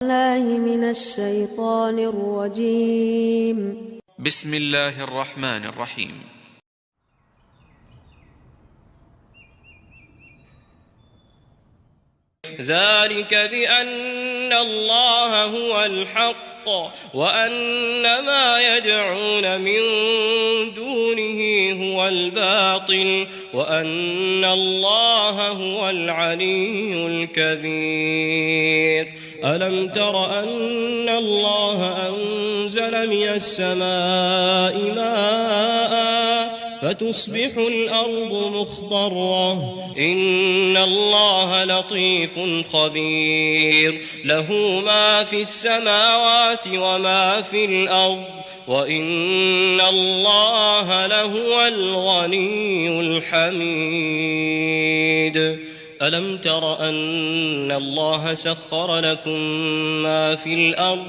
الله من الشيطان الرجيم. بسم الله الرحمن الرحيم. ذلك بأن الله هو الحق وأن ما يدعون من دونه هو الباطل وأن الله هو العلي الكبير. ألم تر أن الله أنزل من السماء ماء فتصبح الأرض مخضرة إن الله لطيف خبير له ما في السماوات وما في الأرض وإن الله لهو الغني الحميد. ألم تر أن الله سخر لكم ما في الأرض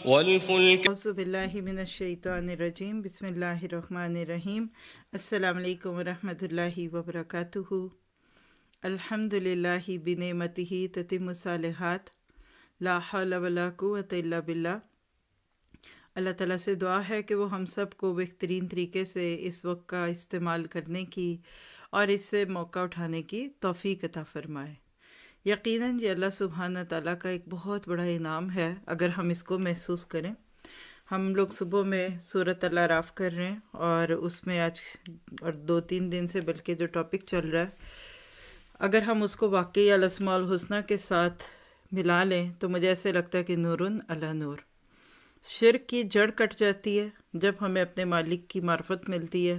والفلك. اعوذ باللہ من الشیطان الرجیم. بسم اللہ الرحمن الرحیم. السلام علیکم ورحمۃ اللہ وبرکاتہ. الحمد للہ بنعمتہ تتم الصالحات لا حول ولا قوۃ الا باللہ. اللہ تعالیٰ سے دعا ہے کہ وہ ہم سب کو بہترین طریقے سے اس وقت کا استعمال کرنے کی اور اس سے موقع اٹھانے کی توفیق عطا فرمائے. یقیناً یہ اللہ سبحانہ تعالیٰ کا ایک بہت بڑا انعام ہے اگر ہم اس کو محسوس کریں. ہم لوگ صبح میں سورۃ الاعراف کر رہے ہیں اور اس میں آج اور 2-3 دن سے بلکہ جو ٹاپک چل رہا ہے اگر ہم اس کو واقعی الاسماء الحسنہ کے ساتھ ملا لیں تو مجھے ایسے لگتا ہے کہ نورن علی نور. شرک کی جڑ کٹ جاتی ہے جب ہمیں اپنے مالک کی معرفت ملتی ہے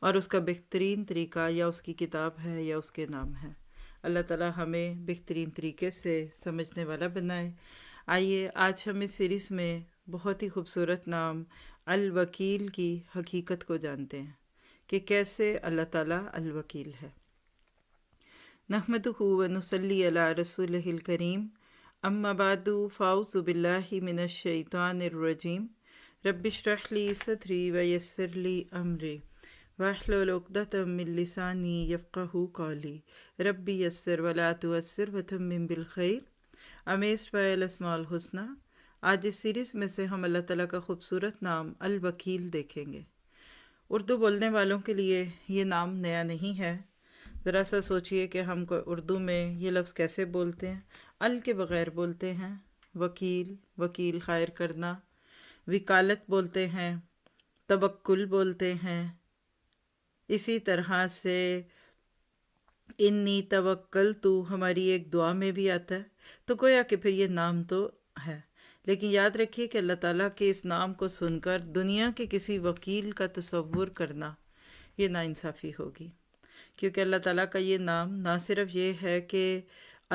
اور اس کا بہترین طریقہ یا اس کی کتاب ہے یا اس کے نام ہے. اللہ تعالیٰ ہمیں بہترین طریقے سے سمجھنے والا بنائے. آئیے آج ہم اس سیریز میں بہت ہی خوبصورت نام الوکیل کی حقیقت کو جانتے ہیں کہ کیسے اللہ تعالیٰ الوکیل ہے. نحمدہ ونصلی علی رسولہ الکریم. اما بعد فاعوذ باللہ من الشیطان الرجیم. رب اشرح لی صدری ویسر لی امری واحلل عقدۃ من لسانی یفقہوا قولی ربی یسر ولا تعسر وتمم بالخیر. Amazed by الاسماء الحسنہ. آج اس سیریز میں سے ہم اللہ تعالیٰ کا خوبصورت نام الوکیل دیکھیں گے. اردو بولنے والوں کے لیے یہ نام نیا نہیں ہے. ذرا سا سوچئے کہ ہم کو اردو میں یہ لفظ کیسے بولتے ہیں. ال کے بغیر بولتے ہیں وکیل، وکیل خیر کرنا. وکالت بولتے ہیں، توکل بولتے ہیں. اسی طرح سے انی توکلت ہماری ایک دعا میں بھی آتا ہے. تو گویا کہ پھر یہ نام تو ہے، لیکن یاد رکھیے کہ اللہ تعالیٰ کے اس نام کو سن کر دنیا کے کسی وکیل کا تصور کرنا یہ ناانصافی ہوگی، کیونکہ اللہ تعالیٰ کا یہ نام نہ صرف یہ ہے کہ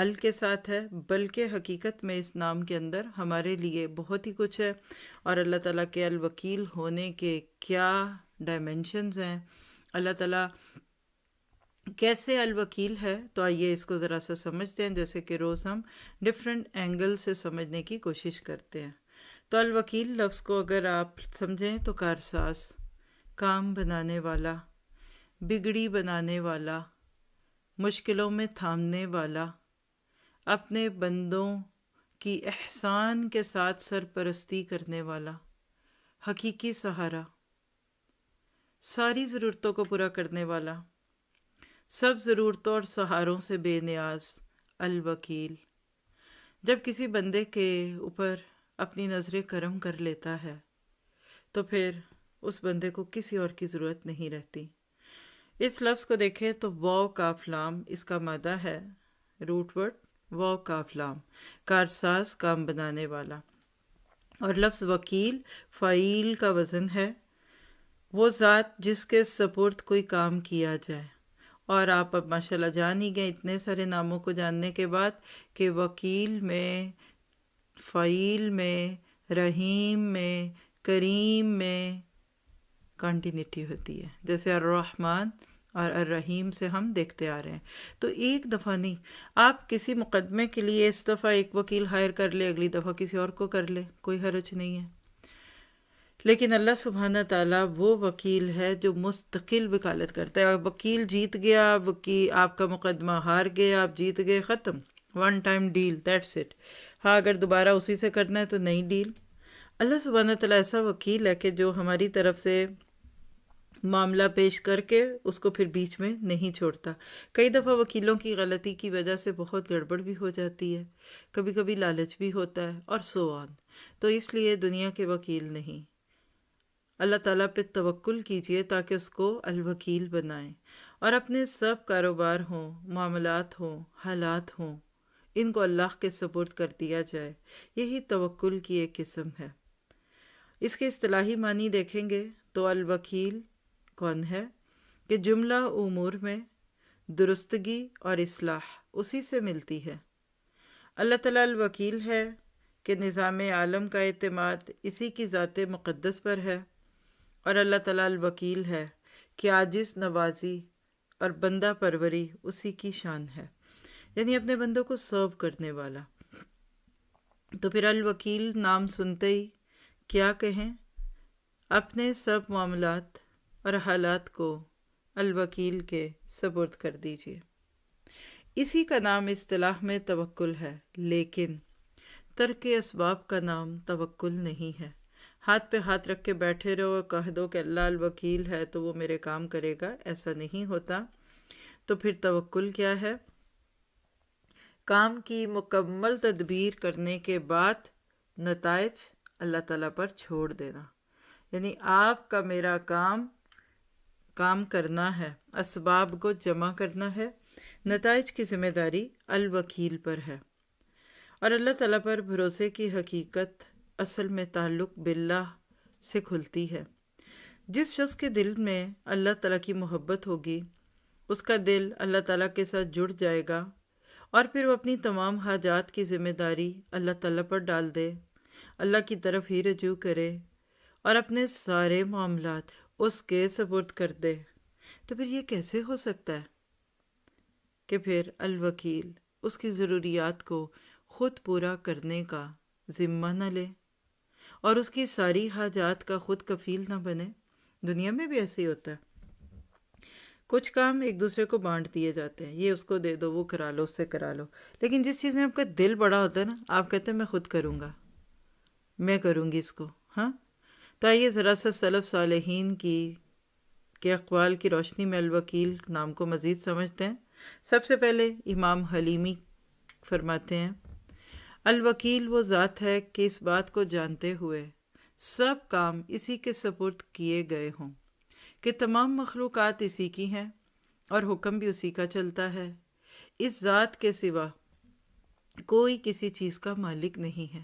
ال کے ساتھ ہے بلکہ حقیقت میں اس نام کے اندر ہمارے لیے بہت ہی کچھ ہے. اور اللہ تعالیٰ کے الوکیل ہونے کے کیا ڈائمینشنز ہیں، اللہ تعالیٰ کیسے الوکیل ہے، تو آئیے اس کو ذرا سا سمجھتے ہیں جیسے کہ روز ہم ڈفرینٹ اینگل سے سمجھنے کی کوشش کرتے ہیں. تو الوکیل لفظ کو اگر آپ سمجھیں تو کارساز، کام بنانے والا، بگڑی بنانے والا، مشکلوں میں تھامنے والا، اپنے بندوں کی احسان کے ساتھ سرپرستی کرنے والا، حقیقی سہارا، ساری ضرورتوں کو پورا کرنے والا، سب ضرورتوں اور سہاروں سے بے نیاز الوکیل. جب کسی بندے کے اوپر اپنی نظر کرم کر لیتا ہے تو پھر اس بندے کو کسی اور کی ضرورت نہیں رہتی. اس لفظ کو دیکھیں تو واو کاف لام اس کا مادہ ہے، روٹ ورڈ واو کاف لام، کارساز کام بنانے والا. اور لفظ وکیل فعیل کا وزن ہے، وہ ذات جس کے سپرد کوئی کام کیا جائے. اور آپ اب ماشاءاللہ جان ہی گئے اتنے سارے ناموں کو جاننے کے بعد کہ وکیل میں، فعیل میں، رحیم میں، کریم میں کنٹینیوٹی ہوتی ہے، جیسے الرحمن اور الرحیم سے ہم دیکھتے آ رہے ہیں. تو ایک دفعہ نہیں، آپ کسی مقدمے کے لیے اس دفعہ ایک وکیل ہائر کر لے، اگلی دفعہ کسی اور کو کر لے، کوئی حرج نہیں ہے. لیکن اللہ سبحانہ تعالیٰ وہ وکیل ہے جو مستقل وکالت کرتا ہے. وکیل جیت گیا، وکیل آپ کا مقدمہ ہار گیا، آپ جیت گئے، ختم، one time deal, that's it. ہاں اگر دوبارہ اسی سے کرنا ہے تو نئی ڈیل۔ اللہ سبحانہ تعالیٰ ایسا وکیل ہے کہ جو ہماری طرف سے معاملہ پیش کر کے اس کو پھر بیچ میں نہیں چھوڑتا۔ کئی دفعہ وکیلوں کی غلطی کی وجہ سے بہت گڑبڑ بھی ہو جاتی ہے، کبھی کبھی لالچ بھی ہوتا ہے اور سو آن، تو اس لیے دنیا کے وکیل نہیں، اللہ تعالیٰ پہ توکل کیجئے تاکہ اس کو الوکیل بنائیں، اور اپنے سب کاروبار ہوں، معاملات ہوں، حالات ہوں، ان کو اللہ کے سپرد کر دیا جائے۔ یہی توکل کی ایک قسم ہے۔ اس کے اصطلاحی معنی دیکھیں گے تو الوکیل کون ہے کہ جملہ امور میں درستگی اور اصلاح اسی سے ملتی ہے۔ اللہ تعالیٰ الوکیل ہے کہ نظام عالم کا اعتماد اسی کی ذات مقدس پر ہے، اور اللہ تعالیٰ الوکیل ہے کہ عاجز نوازی اور بندہ پروری اسی کی شان ہے، یعنی اپنے بندوں کو سرو کرنے والا۔ تو پھر الوکیل نام سنتے ہی کیا کہیں؟ اپنے سب معاملات اور حالات کو الوکیل کے سپرد کر دیجئے۔ اسی کا نام اصطلاح میں توکل ہے، لیکن ترک اسباب کا نام توکل نہیں ہے۔ ہاتھ پہ ہاتھ رکھ کے بیٹھے رہو اور کہہ دو کہ اللہ الوکیل ہے تو وہ میرے کام کرے گا، ایسا نہیں ہوتا۔ تو پھر توکل کیا ہے؟ کام کی مکمل تدبیر کرنے کے بعد نتائج اللہ تعالیٰ پر چھوڑ دینا، یعنی آپ کا میرا کام کرنا ہے، اسباب کو جمع کرنا ہے، نتائج کی ذمہ داری الوکیل پر ہے۔ اور اللہ تعالیٰ پر بھروسے کی حقیقت اصل میں تعلق باللہ سے کھلتی ہے۔ جس شخص کے دل میں اللہ تعالیٰ کی محبت ہوگی، اس کا دل اللہ تعالیٰ کے ساتھ جڑ جائے گا، اور پھر وہ اپنی تمام حاجات کی ذمہ داری اللہ تعالیٰ پر ڈال دے، اللہ کی طرف ہی رجوع کرے اور اپنے سارے معاملات اس کے سپرد کر دے۔ تو پھر یہ کیسے ہو سکتا ہے کہ پھر الوکیل اس کی ضروریات کو خود پورا کرنے کا ذمہ نہ لے اور اس کی ساری حاجات کا خود کفیل نہ بنے؟ دنیا میں بھی ایسے ہی ہوتا ہے، کچھ کام ایک دوسرے کو بانٹ دیے جاتے ہیں، یہ اس کو دے دو، وہ کرا لو، اس سے کرا لو، لیکن جس چیز میں آپ کا دل بڑا ہوتا ہے نا، آپ کہتے ہیں میں خود کروں گا، میں کروں گی اس کو۔ ہاں تو آئیے ذرا سا سلف صالحین کے اقوال کی روشنی میں الوکیل نام کو مزید سمجھتے ہیں۔ سب سے پہلے امام حلیمی فرماتے ہیں، الوکیل وہ ذات ہے کہ اس بات کو جانتے ہوئے سب کام اسی کے سپرد کیے گئے ہوں کہ تمام مخلوقات اسی کی ہیں اور حکم بھی اسی کا چلتا ہے، اس ذات کے سوا کوئی کسی چیز کا مالک نہیں ہے۔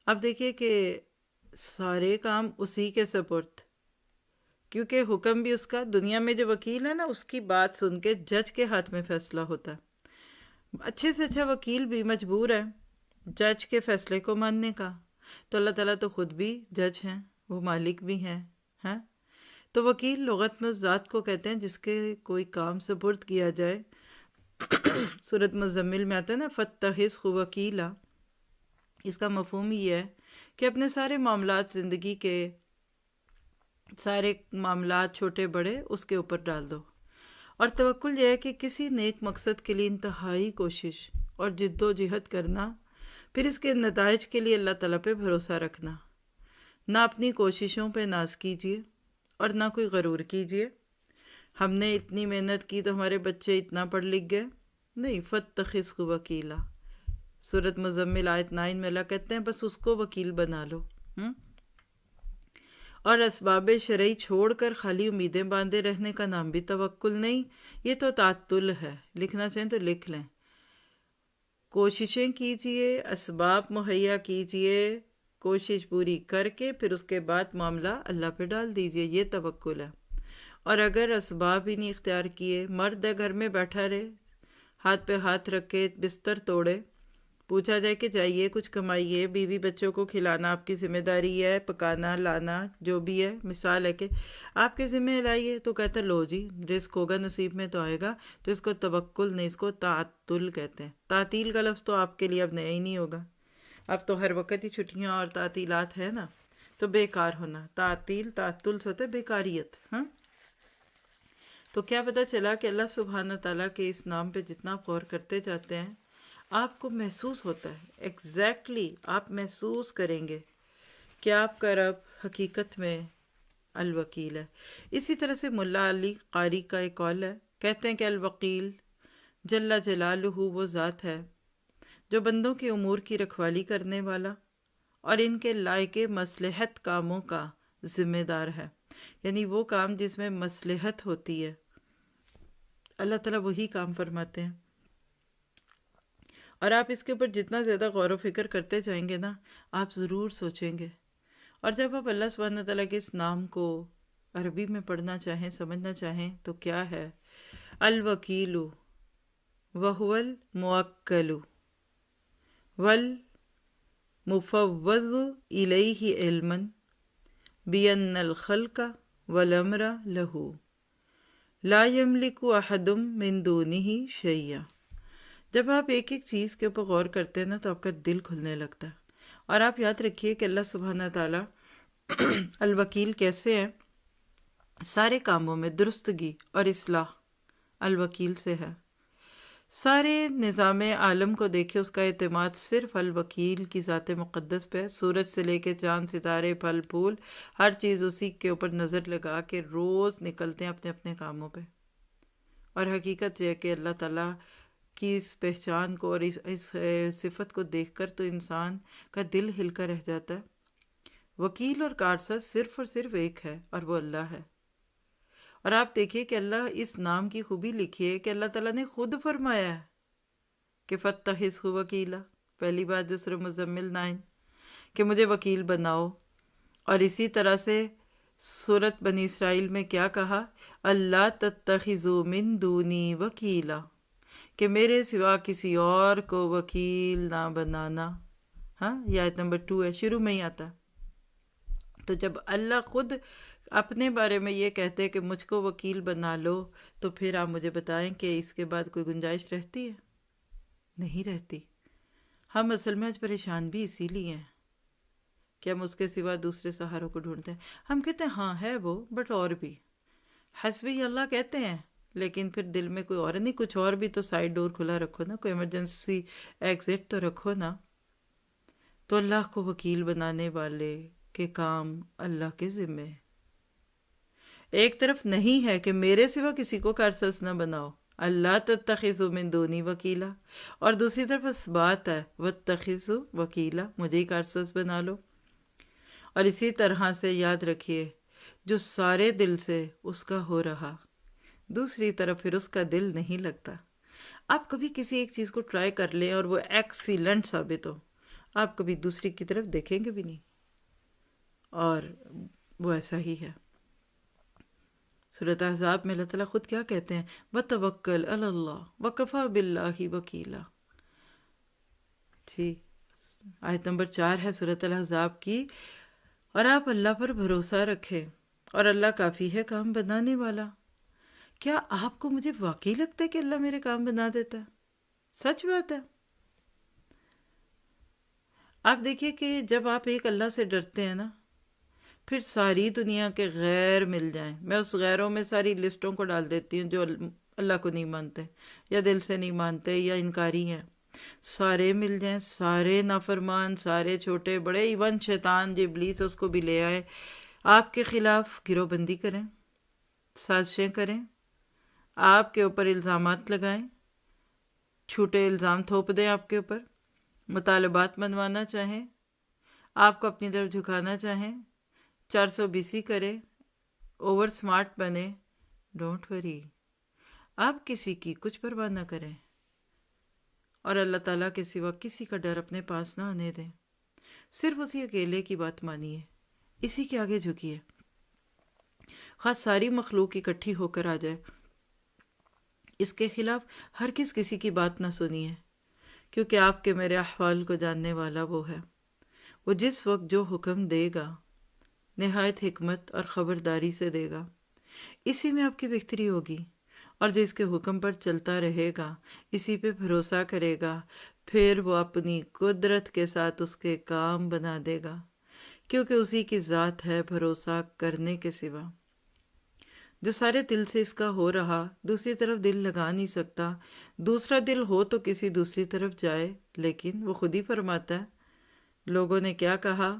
اب دیکھیے کہ سارے کام اسی کے سپرد، کیونکہ حکم بھی اس کا۔ دنیا میں جو وکیل ہے نا، اس کی بات سن کے جج کے ہاتھ میں فیصلہ ہوتا ہے۔ اچھے سے اچھا وکیل بھی مجبور ہے جج کے فیصلے کو ماننے کا، تو اللہ تعالیٰ تو خود بھی جج ہیں، وہ مالک بھی ہیں۔ تو وکیل لغت میں اس ذات کو کہتے ہیں جس کے کوئی کام سپرد کیا جائے۔ سورۃ مزمل میں آتا ہے نا، فَاتَّخِذْهُ وَكِيلًا، اس کا مفہوم یہ ہے کہ اپنے سارے معاملات، زندگی کے سارے معاملات چھوٹے بڑے اس کے اوپر ڈال دو۔ اور توکل یہ ہے کہ کسی نیک مقصد کے لیے انتہائی کوشش اور جد و جہد کرنا، پھر اس کے نتائج کے لیے اللہ تعالیٰ پہ بھروسہ رکھنا۔ نہ اپنی کوششوں پہ ناز کیجیے اور نہ کوئی غرور کیجیے، ہم نے اتنی محنت کی تو ہمارے بچے اتنا پڑھ لکھ گئے، نہیں۔ فَاتَّخِذْهُ وَكِيلًا، سورۃ مزمل آیت 9 میں اللہ کہتے ہیں بس اس کو وکیل بنا لو۔ اور اسباب شرعی چھوڑ کر خالی امیدیں باندھے رہنے کا نام بھی توکل نہیں، یہ تو تعطل ہے۔ لکھنا چاہیں تو لکھ لیں، کوششیں کیجئے، اسباب مہیا کیجئے، کوشش پوری کر کے پھر اس کے بعد معاملہ اللہ پہ ڈال دیجئے، یہ توکل ہے۔ اور اگر اسباب ہی نہیں اختیار کیے، مرد ہے گھر میں بیٹھا رہے، ہاتھ پہ ہاتھ رکھ کے بستر توڑے، پوچھا جائے کہ جائیے کچھ کمائیے، بیوی بچوں کو کھلانا آپ کی ذمہ داری ہے، پکانا لانا جو بھی ہے، مثال ہے کہ آپ کے ذمہ لائیے، تو کہتا لو جی رزق ہوگا نصیب میں تو آئے گا، تو اس کو توکل نہیں، اس کو تعطل کہتے ہیں۔ تعطیل کا لفظ تو آپ کے لیے اب نیا ہی نہیں ہوگا، اب تو ہر وقت ہی چھٹیاں اور تعطیلات ہے نا، تو بیکار ہونا۔ تعطیل تعطل سے ہوتا ہے بیکاریت۔ تو کیا پتہ چلا کہ اللہ سبحانہ تعالیٰ کے اس نام پہ جتنا غور کرتے جاتے ہیں، آپ کو محسوس ہوتا ہے، ایگزیکٹلی آپ محسوس کریں گے کہ آپ کا رب حقیقت میں الوکیل ہے۔ اسی طرح سے ملا علی قاری کا ایک قول ہے، کہتے ہیں کہ الوکیل جل جلالہ وہ ذات ہے جو بندوں کے امور کی رکھوالی کرنے والا اور ان کے لائق مصلحت کاموں کا ذمہ دار ہے، یعنی وہ کام جس میں مصلحت ہوتی ہے اللہ تعالیٰ وہی کام فرماتے ہیں۔ اور آپ اس کے اوپر جتنا زیادہ غور و فکر کرتے جائیں گے نا، آپ ضرور سوچیں گے۔ اور جب آپ اللہ سبحانہ تعالیٰ کے اس نام کو عربی میں پڑھنا چاہیں، سمجھنا چاہیں تو کیا ہے؟ الوکیل وہو الموکل والمفوض الیہ علما بأن الخلق والامر لہ لا یملک احد من دونہ شیئا۔ جب آپ ایک ایک چیز کے اوپر غور کرتے ہیں نا تو آپ کا دل کھلنے لگتا ہے۔ اور آپ یاد رکھیے کہ اللہ سبحانہ تعالیٰ الوکیل کیسے ہیں؟ سارے کاموں میں درستگی اور اصلاح الوکیل سے ہے۔ سارے نظام عالم کو دیکھے، اس کا اعتماد صرف الوکیل کی ذات مقدس پہ ہے۔ سورج سے لے کے چاند، ستارے، پھل پھول، ہر چیز اسی کے اوپر نظر لگا کے روز نکلتے ہیں اپنے اپنے کاموں پہ۔ اور حقیقت یہ ہے کہ اللہ تعالیٰ کی اس پہچان کو اور اس صفت کو دیکھ کر تو انسان کا دل ہل کر رہ جاتا ہے۔ وکیل اور کارساز صرف اور صرف ایک ہے اور وہ اللہ ہے۔ اور آپ دیکھیے کہ اللہ اس نام کی خوبی لکھی ہے کہ اللہ تعالیٰ نے خود فرمایا ہے کہ فاتخذہ وکیلا، پہلی بات جو سورہ مزمل 9 کہ مجھے وکیل بناؤ۔ اور اسی طرح سے سورۃ بنی اسرائیل میں کیا کہا؟ اللہ تتخذوا من دونی وکیلا، کہ میرے سوا کسی اور کو وکیل نہ بنانا۔ ہاں، یہ آیت نمبر 2 ہے، شروع میں ہی آتا ہے۔ تو جب اللہ خود اپنے بارے میں یہ کہتے کہ مجھ کو وکیل بنا لو، تو پھر آپ مجھے بتائیں کہ اس کے بعد کوئی گنجائش رہتی ہے؟ نہیں رہتی۔ ہم اصل میں آج پریشان بھی اسی لیے ہیں کہ ہم اس کے سوا دوسرے سہاروں کو ڈھونڈتے ہیں۔ ہم کہتے ہیں ہاں ہے وہ، بٹ اور بھی حسبی اللہ کہتے ہیں، لیکن پھر دل میں کوئی اور نہیں، کچھ اور بھی تو سائڈ ڈور کھلا رکھو نا، کوئی ایمرجنسی ایگزٹ تو رکھو نا۔ تو اللہ کو وکیل بنانے والے کے کام اللہ کے ذمے۔ ایک طرف نہیں ہے کہ میرے سوا کسی کو کارساز نہ بناؤ، اللہ تتخذوا من دونی وکیلا، اور دوسری طرف اس بات ہے واتخذوا وکیلا، مجھے ہی کارساز بنا لو۔ اور اسی طرح سے یاد رکھیے جو سارے دل سے اس کا ہو رہا، دوسری طرف پھر اس کا دل نہیں لگتا۔ آپ کبھی کسی ایک چیز کو ٹرائی کر لیں اور وہ ایکسیلنٹ ثابت ہو، آپ کبھی دوسری کی طرف دیکھیں گے بھی نہیں، اور وہ ایسا ہی ہے۔ سورۃ احزاب میں اللہ تعالیٰ خود کیا کہتے ہیں؟ وَتَوَکَّلْ عَلَى اللَّهِ وَكَفَى بِاللَّهِ وَكِيلًا۔ جی، آیت نمبر 4 ہے سورۃ الاحزاب کی، اور آپ اللہ پر بھروسہ رکھیں اور اللہ کافی ہے کام بنانے والا۔ کیا آپ کو مجھے واقعی لگتا ہے کہ اللہ میرے کام بنا دیتا ہے؟ سچ بات ہے۔ آپ دیکھیے کہ جب آپ ایک اللہ سے ڈرتے ہیں نا، پھر ساری دنیا کے غیر مل جائیں، میں اس غیروں میں ساری لسٹوں کو ڈال دیتی ہوں جو اللہ کو نہیں مانتے یا دل سے نہیں مانتے یا انکاری ہیں، سارے مل جائیں، سارے نافرمان، سارے چھوٹے بڑے، ایون شیطان جو ابلیس اس کو بھی لے آئے، آپ کے خلاف گروہ بندی کریں، سازشیں کریں، آپ کے اوپر الزامات لگائیں، جھوٹے الزام تھوپ دیں آپ کے اوپر، مطالبات منوانا چاہیں، آپ کو اپنی طرف جھکانا چاہیں، 420 کرے، اوور سمارٹ بنے، ڈونٹ وری، آپ کسی کی کچھ پرواہ نہ کریں، اور اللہ تعالیٰ کے سوا کسی کا ڈر اپنے پاس نہ آنے دیں، صرف اسی اکیلے کی بات مانیے، اسی کے آگے جھکیے، خاص ساری مخلوق اکٹھی ہو کر آ جائے، اس کے خلاف ہرگز کسی کی بات نہ سنیے، کیونکہ آپ کے میرے احوال کو جاننے والا وہ ہے، وہ جس وقت جو حکم دے گا نہایت حکمت اور خبرداری سے دے گا، اسی میں آپ کی بہتری ہوگی، اور جو اس کے حکم پر چلتا رہے گا، اسی پہ بھروسہ کرے گا، پھر وہ اپنی قدرت کے ساتھ اس کے کام بنا دے گا، کیونکہ اسی کی ذات ہے بھروسہ کرنے کے سوا۔ جو سارے دل سے اس کا ہو رہا، دوسری طرف دل لگا نہیں سکتا. دوسرا دل ہو تو کسی دوسری طرف جائے، لیکن وہ خود ہی فرماتا ہے. لوگوں نے کیا کہا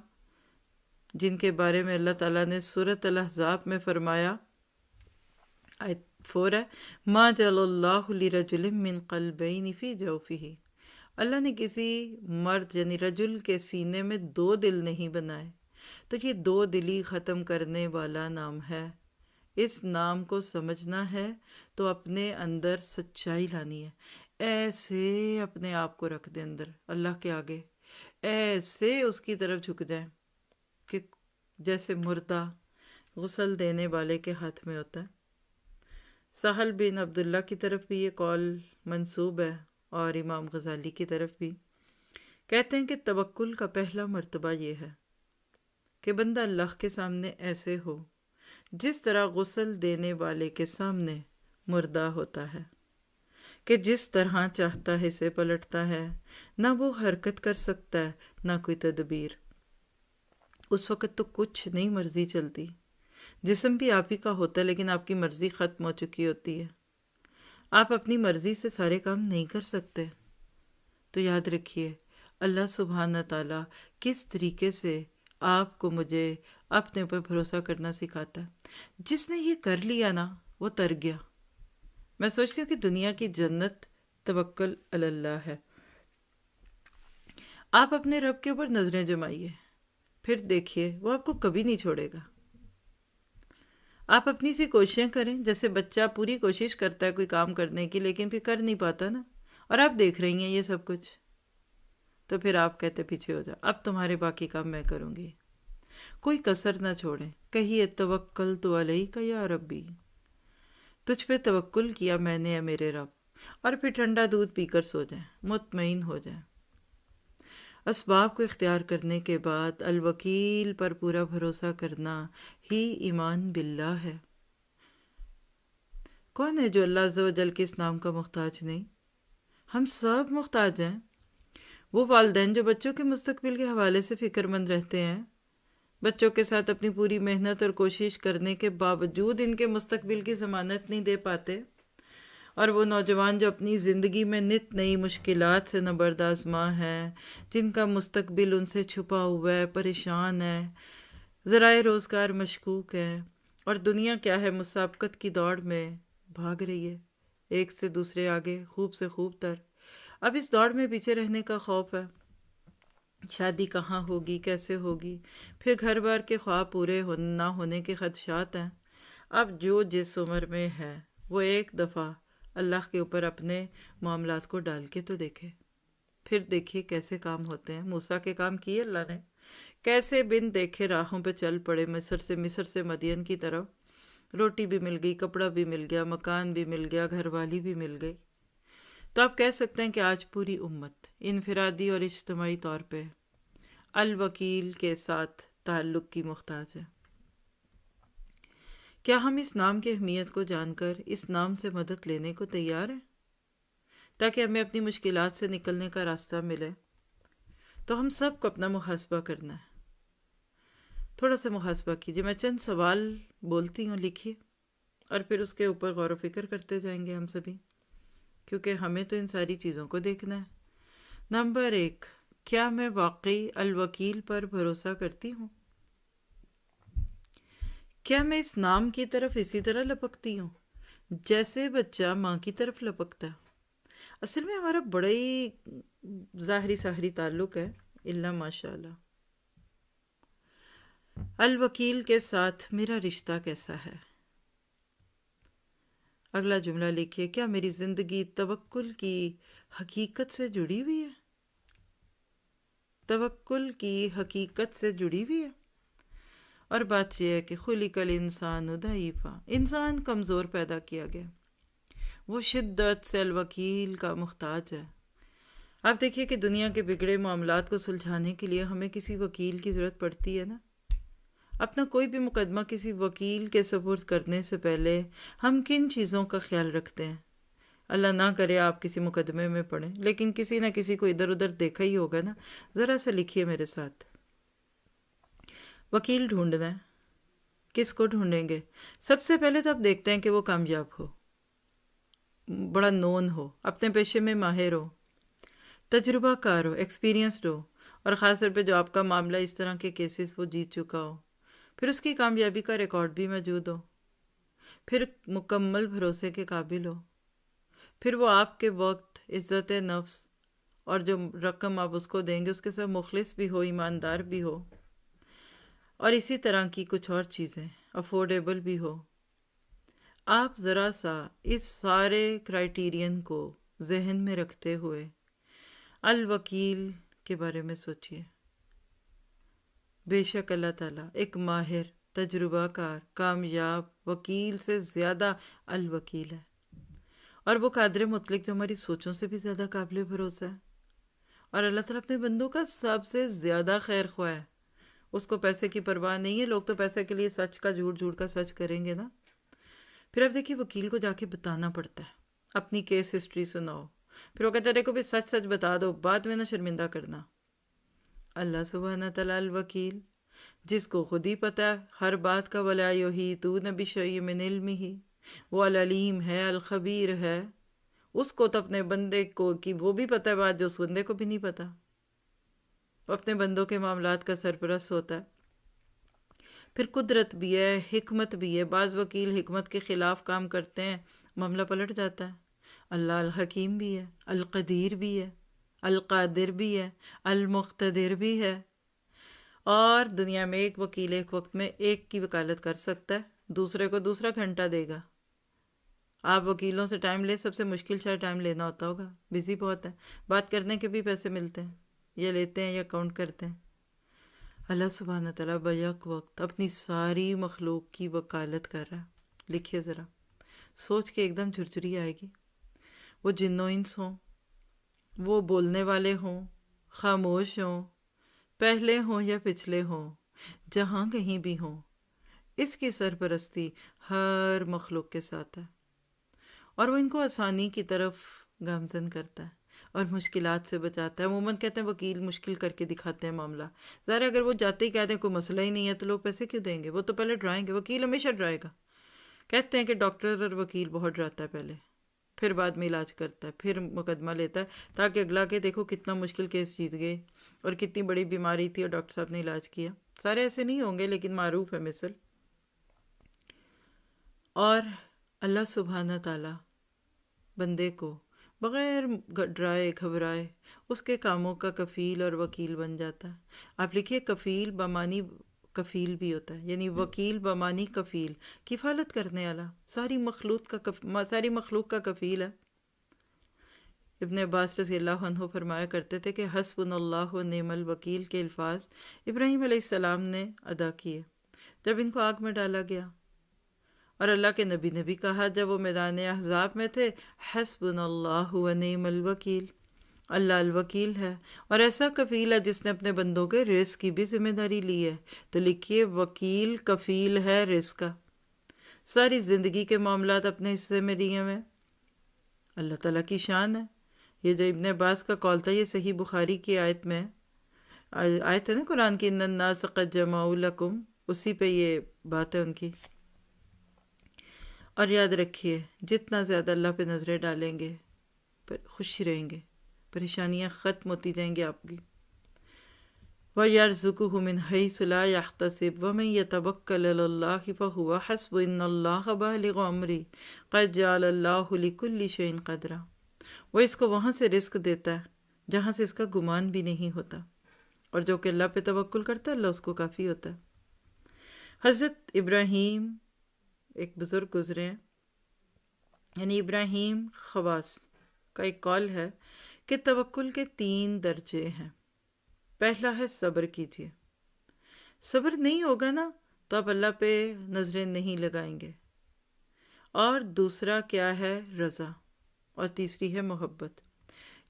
جن کے بارے میں اللہ تعالیٰ نے سورۃ الاحزاب میں فرمایا، آیت 4 ہے، ما جعل اللہ لرجل من قلبین فی جوفہ. اللہ نے کسی مرد یعنی رجل کے سینے میں 2 دل نہیں بنائے. تو یہ 2 دلی ختم کرنے والا نام ہے. اس نام کو سمجھنا ہے تو اپنے اندر سچائی لانی ہے. ایسے اپنے آپ کو رکھ دیں اندر اللہ کے آگے، ایسے اس کی طرف جھک جائیں کہ جیسے مردہ غسل دینے والے کے ہاتھ میں ہوتا ہے. سہل بن عبداللہ کی طرف بھی یہ قول منسوب ہے اور امام غزالی کی طرف بھی. کہتے ہیں کہ توکل کا پہلا مرتبہ یہ ہے کہ بندہ اللہ کے سامنے ایسے ہو جس طرح غسل دینے والے کے سامنے مردہ ہوتا ہے، کہ جس طرح چاہتا ہے اسے پلٹتا ہے، نہ وہ حرکت کر سکتا ہے نہ کوئی تدبیر. اس وقت تو کچھ نہیں مرضی چلتی. جسم بھی آپ ہی کا ہوتا ہے لیکن آپ کی مرضی ختم ہو چکی ہوتی ہے. آپ اپنی مرضی سے سارے کام نہیں کر سکتے. تو یاد رکھیے اللہ سبحانہ تعالیٰ کس طریقے سے آپ کو مجھے اپنے اوپر بھروسہ کرنا سکھاتا ہے. جس نے یہ کر لیا نا وہ تر گیا. میں سوچتی ہوں کہ دنیا کی جنت توکل علی اللہ ہے. آپ اپنے رب کے اوپر نظریں جمائیے، پھر دیکھیے وہ آپ کو کبھی نہیں چھوڑے گا. آپ اپنی سی کوششیں کریں، جیسے بچہ پوری کوشش کرتا ہے کوئی کام کرنے کی لیکن پھر کر نہیں پاتا نا، اور آپ دیکھ رہی ہیں یہ سب کچھ، تو پھر آپ کہتے پیچھے ہو جاؤ، اب تمہارے باقی کام میں کروں گی. کوئی کسر نہ چھوڑیں. کہیے توکلت علیک یا ربی، تجھ پہ توکل کیا میں نے اے میرے رب. اور پھر ٹھنڈا دودھ پی کر سو جائیں، مطمئن ہو جائیں. اسباب کو اختیار کرنے کے بعد الوکیل پر پورا بھروسہ کرنا ہی ایمان باللہ ہے. کون ہے جو اللہ عز و جل کے اس نام کا محتاج نہیں؟ ہم سب محتاج ہیں. وہ والدین جو بچوں کے مستقبل کے حوالے سے فکر مند رہتے ہیں، بچوں کے ساتھ اپنی پوری محنت اور کوشش کرنے کے باوجود ان کے مستقبل کی ضمانت نہیں دے پاتے، اور وہ نوجوان جو اپنی زندگی میں نت نئی مشکلات سے نبرد آزما ہیں، جن کا مستقبل ان سے چھپا ہوا ہے، پریشان ہے، ذرائع روزگار مشکوک ہے، اور دنیا کیا ہے مسابقت کی دوڑ میں بھاگ رہی ہے ایک سے دوسرے آگے، خوب سے خوب تر. اب اس دوڑ میں پیچھے رہنے کا خوف ہے. شادی کہاں ہوگی، کیسے ہوگی، پھر گھر بار کے خواب پورے نہ ہونے کے خدشات ہیں. اب جو جس عمر میں ہے وہ ایک دفعہ اللہ کے اوپر اپنے معاملات کو ڈال کے تو دیکھے، پھر دیکھیے کیسے کام ہوتے ہیں. موسیٰ کے کام کیے اللہ نے، کیسے بن دیکھے راہوں پہ چل پڑے مصر سے مدین کی طرف. روٹی بھی مل گئی، کپڑا بھی مل گیا، مکان بھی مل گیا، گھر والی بھی مل گئی. تو آپ کہہ سکتے ہیں کہ آج پوری امت انفرادی اور اجتماعی طور پہ الوکیل کے ساتھ تعلق کی محتاج ہے. کیا ہم اس نام کی اہمیت کو جان کر اس نام سے مدد لینے کو تیار ہیں تاکہ ہمیں اپنی مشکلات سے نکلنے کا راستہ ملے؟ تو ہم سب کو اپنا محاسبہ کرنا ہے. تھوڑا سا محاسبہ کیجیے. میں چند سوال بولتی ہوں، لکھیے، اور پھر اس کے اوپر غور و فکر کرتے جائیں گے ہم سبھی، کیونکہ ہمیں تو ان ساری چیزوں کو دیکھنا ہے. نمبر 1، کیا میں واقعی الوکیل پر بھروسہ کرتی ہوں؟ کیا میں اس نام کی طرف اسی طرح لپکتی ہوں جیسے بچہ ماں کی طرف لپکتا ہے؟ اصل میں ہمارا بڑا ہی ظاہری ساہری تعلق ہے، اللہ ماشاء اللہ. الوکیل کے ساتھ میرا رشتہ کیسا ہے؟ اگلا جملہ لکھیے، کیا میری زندگی توکل کی حقیقت سے جڑی ہوئی ہے؟ توکل کی حقیقت سے جڑی ہوئی ہے. اور بات یہ ہے کہ خلق الانسان ضعیفا، انسان کمزور پیدا کیا گیا، وہ شدت سے الوکیل کا محتاج ہے. آپ دیکھیے کہ دنیا کے بگڑے معاملات کو سلجھانے کے لیے ہمیں کسی وکیل کی ضرورت پڑتی ہے نا. اپنا کوئی بھی مقدمہ کسی وکیل کے سپرد کرنے سے پہلے ہم کن چیزوں کا خیال رکھتے ہیں؟ اللہ نہ کرے آپ کسی مقدمے میں پڑیں، لیکن کسی نہ کسی کو ادھر ادھر دیکھا ہی ہوگا نا. ذرا سا لکھیے میرے ساتھ. وکیل ڈھونڈنا ہے، کس کو ڈھونڈیں گے؟ سب سے پہلے تو آپ دیکھتے ہیں کہ وہ کامیاب ہو، بڑا نون ہو، اپنے پیشے میں ماہر ہو، تجربہ کار ہو، ایکسپیرینسڈ ہو، اور خاص طور پہ جو آپ کا معاملہ اس طرح کے کیسز وہ جیت چکا ہو، پھر اس کی کامیابی کا ریکارڈ بھی موجود ہو، پھر مکمل بھروسے کے قابل ہو، پھر وہ آپ کے وقت، عزت نفس اور جو رقم آپ اس کو دیں گے اس کے ساتھ مخلص بھی ہو، ایماندار بھی ہو، اور اسی طرح کی کچھ اور چیزیں افورڈیبل بھی ہو۔ آپ ذرا سا اس سارے کرائیٹیرین کو ذہن میں رکھتے ہوئے الوکیل کے بارے میں سوچئے۔ بے شک اللہ تعالیٰ ایک ماہر، تجربہ کار، کامیاب وکیل سے زیادہ الوکیل ہے، اور وہ قادر مطلق جو ہماری سوچوں سے بھی زیادہ قابل بھروسہ ہے، اور اللہ تعالیٰ اپنے بندوں کا سب سے زیادہ خیر خواہ ہے۔ اس کو پیسے کی پرواہ نہیں ہے، لوگ تو پیسے کے لیے سچ کا جھوٹ، جھوٹ کا سچ کریں گے نا۔ پھر آپ دیکھیے وکیل کو جا کے بتانا پڑتا ہے، اپنی کیس ہسٹری سناؤ، پھر وہ کہتا ہے دیکھو بھی سچ سچ بتا دو، بعد میں نہ شرمندہ کرنا۔ اللہ سبحانہ تعالیٰ الوکیل، جس کو خود ہی پتہ ہے ہر بات کا، وَلَا يُحِيطُونَ بِشَيْءٍ مِّنْ عِلْمِهِ، وہ العلیم ہے، الخبیر ہے، اس کو تو اپنے بندے کو کی وہ بھی پتہ ہے بات جو اس بندے کو بھی نہیں پتہ، وہ اپنے بندوں کے معاملات کا سرپرست ہوتا ہے۔ پھر قدرت بھی ہے، حکمت بھی ہے، بعض وکیل حکمت کے خلاف کام کرتے ہیں، معاملہ پلٹ جاتا ہے۔ اللہ الحکیم بھی ہے، القدیر بھی ہے، القادر بھی ہے، المقتدر بھی ہے، اور دنیا میں ایک وکیل ایک وقت میں ایک کی وکالت کر سکتا ہے، دوسرے کو دوسرا گھنٹہ دے گا۔ آپ وکیلوں سے ٹائم لیں، سب سے مشکل شاید ٹائم لینا ہوتا ہوگا، بزی بہت ہے، بات کرنے کے بھی پیسے ملتے ہیں، یا لیتے ہیں یا کاؤنٹ کرتے ہیں۔ اللہ سبحانہ تعالیٰ بیک وقت اپنی ساری مخلوق کی وکالت کر رہا ہے۔ لکھیے ذرا، سوچ کے ایک دم جھرجھری آئے گی۔ وہ جن و انس ہوں، وہ بولنے والے ہوں، خاموش ہوں، پہلے ہوں یا پچھلے ہوں، جہاں کہیں بھی ہوں، اس کی سرپرستی ہر مخلوق کے ساتھ ہے، اور وہ ان کو آسانی کی طرف گامزن کرتا ہے اور مشکلات سے بچاتا ہے۔ عموماً کہتے ہیں وکیل مشکل کر کے دکھاتے ہیں معاملہ، ظاہر اگر وہ جاتے ہی کہتے ہیں کوئی مسئلہ ہی نہیں ہے تو لوگ پیسے کیوں دیں گے؟ وہ تو پہلے ڈرائیں گے، وکیل ہمیشہ ڈرائے گا۔ کہتے ہیں کہ ڈاکٹر اور وکیل بہت ڈراتا ہے پہلے، پھر بعد میں علاج کرتا ہے، پھر مقدمہ لیتا ہے، تاکہ اگلا کہ دیکھو کتنا مشکل کیس جیت گئے اور کتنی بڑی بیماری تھی اور ڈاکٹر صاحب نے علاج کیا۔ سارے ایسے نہیں ہوں گے لیکن معروف ہے مثل۔ اور اللہ سبحانہ تعالیٰ بندے کو بغیر ڈرائے گھبرائے اس کے کاموں کا کفیل اور وکیل بن جاتا ہے۔ آپ لکھیے کفیل بمانی کفیل بھی ہوتا ہے، یعنی وکیل بمانی کفیل، کفالت کرنے والا، ساری مخلوق کا کفیل ہے۔ ابن عباس رضی اللہ عنہ فرمایا کرتے تھے کہ حسبنا اللہ و نعم الوکیل کے الفاظ ابراہیم علیہ السلام نے ادا کیے جب ان کو آگ میں ڈالا گیا، اور اللہ کے نبی نے بھی کہا جب وہ میدان احزاب میں تھے، حسبنا اللہ و نعم الوکیل، اللہ الوکیل ہے اور ایسا کفیل ہے جس نے اپنے بندوں کے رزق کی بھی ذمہ داری لی ہے۔ تو لکھیے وکیل کفیل ہے رزق کا، ساری زندگی کے معاملات اپنے حصے میں لیے ہوئے۔ اللہ تعالیٰ کی شان ہے۔ یہ جو ابن عباس کا قول تھا یہ صحیح بخاری کی آیت میں، آیت ہے نا قرآن کی، ان الناس قد جمعوا لکم، اسی پہ یہ بات ہے ان کی۔ اور یاد رکھیے جتنا زیادہ اللہ پہ نظریں ڈالیں گے خوشی رہیں گے، پریشانیاں ختم ہوتی جائیں گی آپ کی۔ وَيَرْزُقُهُ مِنْ حَيْثُ لَا يَحْتَسِبُ وَمَنْ يَتَوَكَّلْ عَلَى اللَّهِ فَهُوَ حَسْبُهُ إِنَّ اللَّهَ بَالِغُ أَمْرِهِ قَدْ جَعَلَ اللَّهُ لِكُلِّ شَيْءٍ قَدْرًا۔ وہ اس کو وہاں سے رزق دیتا ہے جہاں سے اس کا گمان بھی نہیں ہوتا، اور جو کہ اللہ پہ توکل کرتا ہے اللہ اس کو کافی ہوتا ہے۔ حضرت ابراہیم ایک بزرگ گزرے ہیں، یعنی ابراہیم خواص کا ایک قول ہے کہ توکل کے 3 درجے ہیں۔ پہلا ہے صبر کیجیے، صبر نہیں ہوگا نا تو آپ اللہ پہ نظریں نہیں لگائیں گے۔ اور دوسرا کیا ہے؟ رضا، اور تیسری ہے محبت،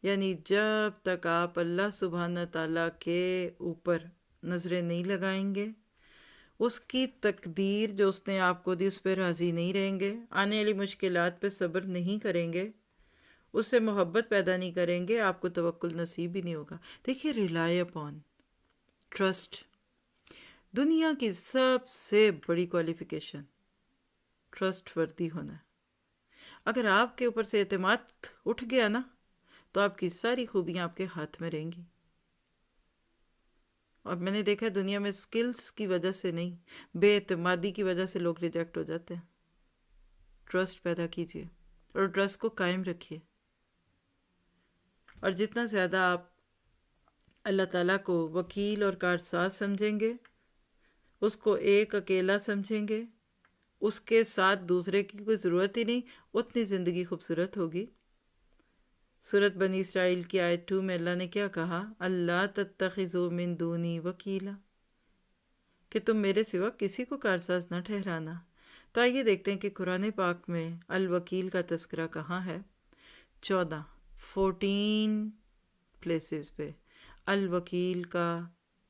یعنی جب تک آپ اللہ سبحانہ تعالیٰ کے اوپر نظریں نہیں لگائیں گے، اس کی تقدیر جو اس نے آپ کو دی اس پہ راضی نہیں رہیں گے، آنے والی مشکلات پہ صبر نہیں کریں گے، اس سے محبت پیدا نہیں کریں گے، آپ کو توکل نصیب بھی نہیں ہوگا۔ دیکھیے ریلائی اپون، ٹرسٹ، دنیا کی سب سے بڑی کوالیفیکیشن ٹرسٹ وردی ہونا ہے۔ اگر آپ کے اوپر سے اعتماد اٹھ گیا نا تو آپ کی ساری خوبیاں آپ کے ہاتھ میں رہیں گی۔ اور میں نے دیکھا ہے دنیا میں سکلز کی وجہ سے نہیں، بے اعتمادی کی وجہ سے لوگ ریجیکٹ ہو جاتے ہیں۔ ٹرسٹ پیدا کیجئے اور ٹرسٹ کو قائم رکھیے، اور جتنا زیادہ آپ اللہ تعالیٰ کو وکیل اور کارساز سمجھیں گے، اس کو ایک اکیلا سمجھیں گے، اس کے ساتھ دوسرے کی کوئی ضرورت ہی نہیں، اتنی زندگی خوبصورت ہوگی۔ سورۃ بنی اسرائیل کی آیت 2 میں اللہ نے کیا کہا؟ اللہ تتخذوا من دونی وکیلا، کہ تم میرے سوا کسی کو کارساز نہ ٹھہرانا۔ تو آئیے دیکھتے ہیں کہ قرآن پاک میں الوکیل کا تذکرہ کہاں ہے۔ 14 پلیسز پہ الوکیل کا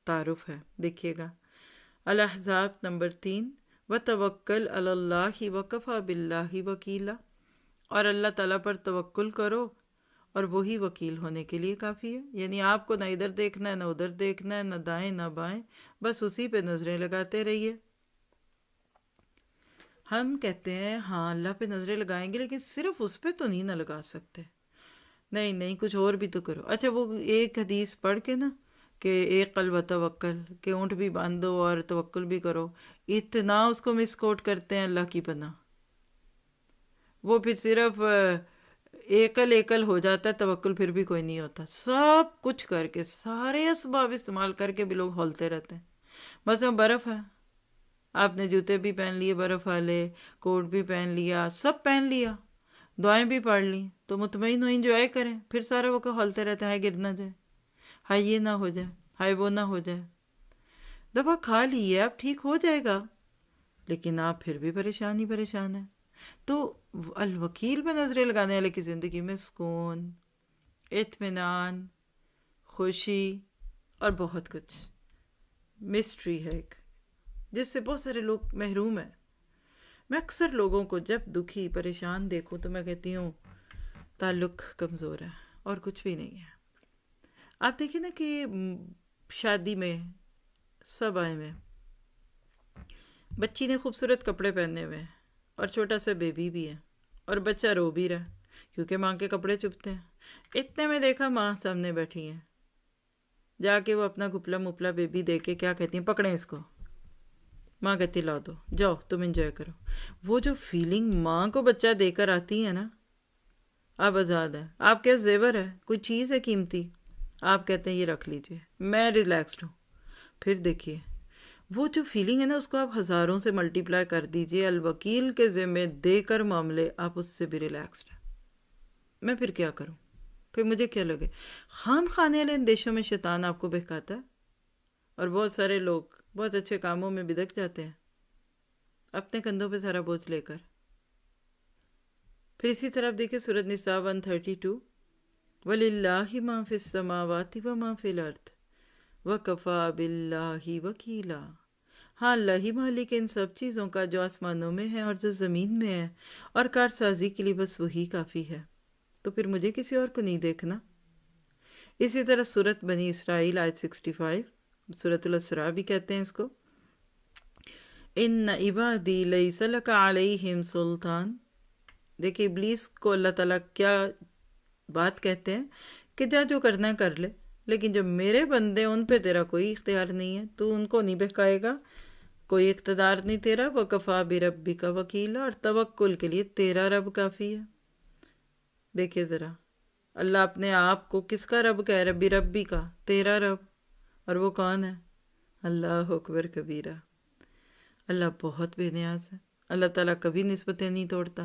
تعارف ہے، دیکھیے گا۔ الاحزاب نمبر 3، وتوکل علی اللہ وکفی باللہ وکیلا، اور اللہ تعالیٰ پر توکل کرو اور وہی وکیل ہونے کے لیے کافی ہے۔ یعنی آپ کو نہ ادھر دیکھنا ہے نہ ادھر دیکھنا ہے، نہ دائیں نہ بائیں، بس اسی پہ نظریں لگاتے رہیے۔ ہم کہتے ہیں ہاں اللہ پہ نظریں لگائیں گے، لیکن صرف اس پہ تو نہیں نہ لگا سکتے، نہیں کچھ اور بھی تو کرو۔ اچھا وہ ایک حدیث پڑھ کے نا کہ ایک قلب توکل، کہ اونٹ بھی باندھو اور توکل بھی کرو، اتنا اس کو مس کوٹ کرتے ہیں اللہ کی پناہ۔ وہ پھر صرف ایکل ہو جاتا ہے، توکل پھر بھی کوئی نہیں ہوتا۔ سب کچھ کر کے، سارے اسباب استعمال کر کے بھی لوگ ہولتے رہتے ہیں۔ مثلا برف ہے، آپ نے جوتے بھی پہن لیے برف والے، کوٹ بھی پہن لیا، سب پہن لیا، دعائیں بھی پڑھ لیں، تو مطمئن ہو انجوائے کریں، پھر سارا وقت ہولتے رہتے ہیں، ہائے گر نہ جائے، ہائے یہ نہ ہو جائے، ہائے وہ نہ ہو جائے۔ دوا کھا لیے، اب ٹھیک ہو جائے گا، لیکن آپ پھر بھی پریشان ہیں۔ تو الوکیل پہ نظریں لگانے والے کی زندگی میں سکون، اطمینان، خوشی اور بہت کچھ مسٹری ہے ایک، جس سے بہت سارے لوگ محروم ہیں۔ میں اکثر لوگوں کو جب دکھی پریشان دیکھوں تو میں کہتی ہوں تعلق کمزور ہے اور کچھ بھی نہیں ہے۔ آپ دیکھیں نا کہ شادی میں سب آئے ہوئے، بچی نے خوبصورت کپڑے پہنے ہوئے ہیں اور چھوٹا سا بیبی بھی ہے، اور بچہ رو بھی رہا کیونکہ ماں کے کپڑے چبھتے ہیں۔ اتنے میں دیکھا ماں سامنے بیٹھی ہیں، جا کے وہ اپنا گھپلا مپلا بیبی دے کے کیا کہتی ہیں؟ پکڑیں اس کو۔ ماں کہتی لاؤ دو، جاؤ تم انجوائے کرو۔ وہ جو فیلنگ ماں کو بچہ دے کر آتی ہے نا، آپ آزاد ہیں، آپ کے زیور ہے، کوئی چیز ہے قیمتی، آپ کہتے ہیں یہ رکھ لیجئے، میں ریلیکسڈ ہوں۔ پھر دیکھیے وہ جو فیلنگ ہے نا، اس کو آپ ہزاروں سے ملٹیپلائی کر دیجئے، الوکیل کے ذمہ دے کر معاملے، آپ اس سے بھی ریلیکسڈ ہیں۔ میں پھر کیا کروں؟ پھر مجھے کیا لگے؟ خام خانے والے اندیشوں میں شیطان آپ کو بہکاتا ہے، اور بہت سارے لوگ بہت اچھے کاموں میں بدک جاتے ہیں اپنے کندھوں پہ سارا بوجھ لے کر۔ پھر اسی طرح دیکھیں سورۃ نساء 132، وَلِلَّهِ مَا فِي السَّمَاوَاتِ وَمَا فِي الْأَرْضِ وَكَفَى بِاللَّهِ وَكِيلًا۔ ہاں اللہ ہی مالک ان سب چیزوں کا جو آسمانوں میں ہے اور جو زمین میں ہے، اور کارسازی کے لیے بس وہی کافی ہے، تو پھر مجھے کسی اور کو نہیں دیکھنا۔ اسی طرح سورۃ بنی اسرائیل آیت 65، سورۃ الاسراء بھی کہتے ہیں اس کو، ان عبادی لیس لک علیہم سلطان۔ دیکھیں ابلیس کو اللہ تعالیٰ کیا بات کہتے ہیں کہ جا جو کرنا ہے کر لے، لیکن جو میرے بندے ان پہ تیرا کوئی اختیار نہیں ہے، تو ان کو نہیں بہکائے گا، کوئی اقتدار نہیں تیرا۔ وَكَفَى بِرَبِّكَ وَكِيلًا، اور توکل کے لیے تیرا رب کافی ہے۔ دیکھیں ذرا اللہ اپنے آپ کو کس کا رب کہہ رہا ہے؟ ربی کا، تیرا رب، اور وہ کون ہے؟ اللہ اکبر کبیرہ۔ اللہ بہت بے نیاز ہے، اللہ تعالیٰ کبھی نسبتیں نہیں توڑتا۔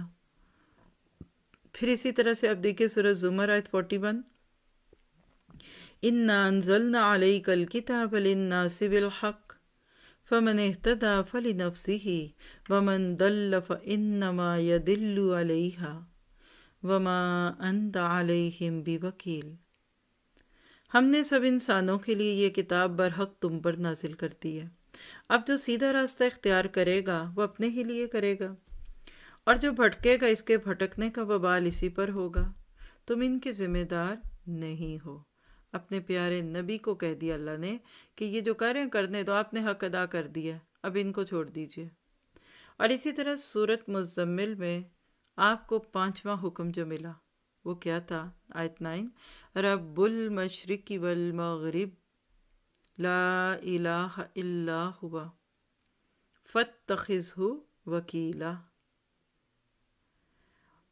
پھر اسی طرح سے اب دیکھیں سورہ زمر آیت 41، اِنَّا أَنزَلْنَا عَلَيْكَ الْكِتَابَ لِلنَّاسِ بِالْحَقِّ فَمَنِ اهْتَدَىٰ فَلِنَفْسِهِ وَمَنْ ضَلَّ فَإِنَّمَا يَضِلُّ عَلَيْهَا وَمَا أَنْتَ عَلَيْهِمْ بِوَكِيلٍ۔ ہم نے سب انسانوں کے لیے یہ کتاب برحق تم پر نازل کر دی ہے۔ اب جو سیدھا راستہ اختیار کرے گا وہ اپنے ہی لیے کرے گا، اور جو بھٹکے گا اس کے بھٹکنے کا وبال اسی پر ہوگا، تم ان کے ذمہ دار نہیں ہو۔ اپنے پیارے نبی کو کہہ دیا اللہ نے کہ یہ جو کر رہے ہیں کرنے تو آپ نے حق ادا کر دیا، اب ان کو چھوڑ دیجئے۔ اور اسی طرح سورۃ مزمل میں آپ کو 5واں حکم جو ملا وہ کیا تھا؟ آیت 9، رب المشرق والمغرب لا الہ الا ہوا فاتخذہ وکیلا۔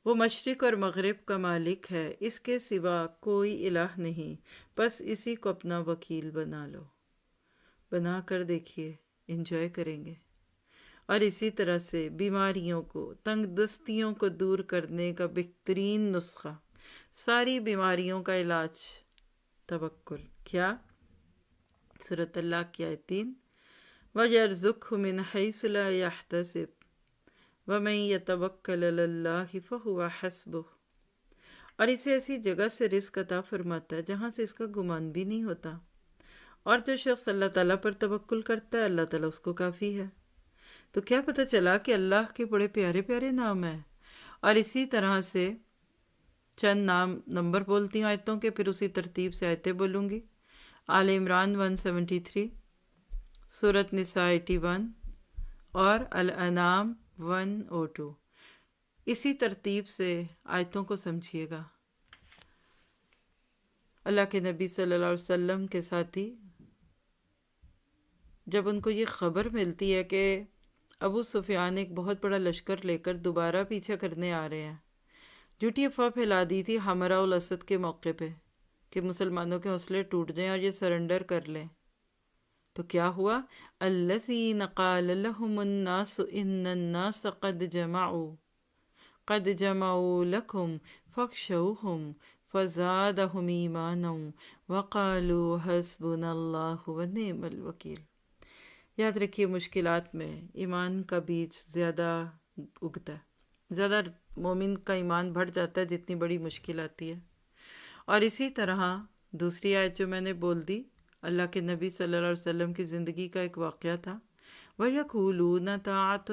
وہ مشرق اور مغرب کا مالک ہے، اس کے سوا کوئی الہ نہیں، بس اسی کو اپنا وکیل بنا لو۔ بنا کر دیکھیے، انجوائے کریں گے۔ اور اسی طرح سے بیماریوں کو، تنگ دستیوں کو دور کرنے کا بہترین نسخہ، ساری بیماریوں کا علاج، توکل۔ کیا؟ سورۃ اللہ کی آیت 3، وَيَرْزُقْهُ مِنْ حَيْثُ لَا يَحْتَسِبُ وَمَن يَتَوَكَّلْ عَلَى اللَّهِ فَهُوَ حَسْبُهُ۔ اور اسے ایسی جگہ سے رزق عطا فرماتا ہے جہاں سے اس کا گمان بھی نہیں ہوتا، اور جو شخص اللہ تعالیٰ پر توکل کرتا ہے اللہ تعالیٰ اس کو کافی ہے۔ تو کیا پتہ چلا کہ اللہ کے بڑے پیارے پیارے نام ہیں۔ اور اسی طرح سے چند نمبر بولتی ہوں آیتوں کے، پھر اسی ترتیب سے آیتیں بولوں گی۔ آل عمران 173، سورۃ نساء 81 اور الانعام 102۔ اسی ترتیب سے آیتوں کو سمجھیے گا۔ اللہ کے نبی صلی اللہ علیہ وسلم کے ساتھی جب ان کو یہ خبر ملتی ہے کہ ابو سفیان ایک بہت بڑا لشکر لے کر دوبارہ پیچھے کرنے آ رہے ہیں، جھوٹی افواہ پھیلا دی تھی حمراء الاسد کے موقع پہ کہ مسلمانوں کے حوصلے ٹوٹ جائیں اور یہ سرنڈر کر لیں، تو کیا ہوا؟ الذین قال لهم الناس ان الناس قد جمعوا لكم فاخشوهم فزادهم ایمانا وقالوا حسبنا اللہ ونعم الوکیل۔ یاد رکھیے، مشکلات میں ایمان کا بیج زیادہ اگتا ہے، زیادہ مومن کا ایمان بڑھ جاتا ہے جتنی بڑی مشکل آتی ہے۔ اور اسی طرح دوسری آیت جو میں نے بول دی، اللہ کے نبی صلی اللہ علیہ وسلم کی زندگی کا ایک واقعہ تھا، وَيَقُولُونَ طَاعَةٌ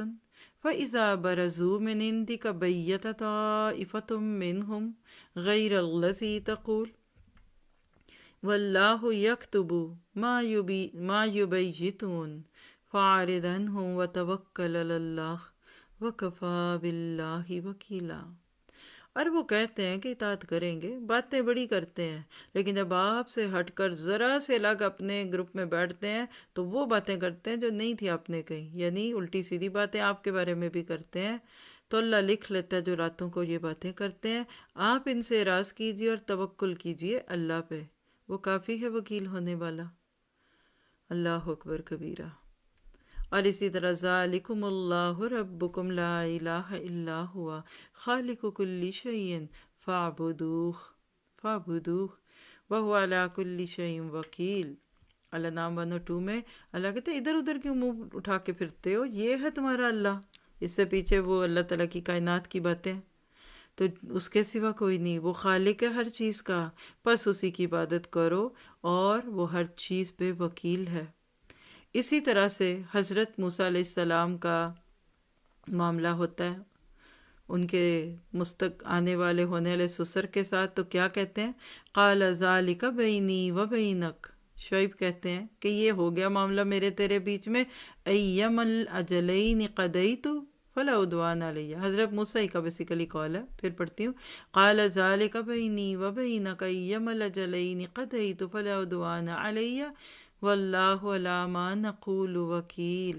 فَإِذَا بَرَزُوا مِنْ عِنْدِكَ بَيَّتَ طَائِفَةٌ مِّنْهُمْ غَيْرَ الَّذِي تَقُولُ وَاللَّهُ يَكْتُبُ مَا يُبَيِّتُونَ فَأَعْرِضْ عَنْهُمْ وَتَوَكَّلْ عَلَى اللَّهِ وَكَفَى بِاللَّهِ وَكِيلًا۔ اور وہ کہتے ہیں کہ اطاعت کریں گے، باتیں بڑی کرتے ہیں، لیکن جب آپ سے ہٹ کر ذرا سے الگ اپنے گروپ میں بیٹھتے ہیں تو وہ باتیں کرتے ہیں جو نہیں تھی آپ نے کہی، یعنی الٹی سیدھی باتیں آپ کے بارے میں بھی کرتے ہیں۔ تو اللہ لکھ لیتا ہے جو راتوں کو یہ باتیں کرتے ہیں، آپ ان سے اعراض کیجئے اور توکل کیجئے اللہ پہ، وہ کافی ہے وکیل ہونے والا۔ اللہ اکبر کبیرہ۔ اور اسی طرح ذالکم اللہ ربکم لا الہ الا ہوا خالق کل شیء فاعبدوہ وہو علی کل شیء وکیل۔ الانعام 102 میں اللہ کہتے ہیں ادھر ادھر کیوں منہ اٹھا کے پھرتے ہو، یہ ہے تمہارا اللہ، اس سے پیچھے وہ اللہ تعالیٰ کی کائنات کی باتیں، تو اس کے سوا کوئی نہیں، وہ خالق ہے ہر چیز کا، بس اسی کی عبادت کرو اور وہ ہر چیز پہ وکیل ہے۔ اسی طرح سے حضرت موسیٰ علیہ السلام کا معاملہ ہوتا ہے ان کے آنے والے ہونے والے سسر کے ساتھ، تو کیا کہتے ہیں؟ قال ذالک بینی و بینک، شعیب کہتے ہیں کہ یہ ہو گیا معاملہ میرے تیرے بیچ میں، ایم الاجلین قضیت فلا عدوان علیہ۔ حضرت موسیٰ کا بیسیکلی قول ہے، پھر پڑھتی ہوں، قال ذالک بینی و بینک ایم الاجلین قضیت فلا عدوان علیہ واللہ علی ما نقول وکیل۔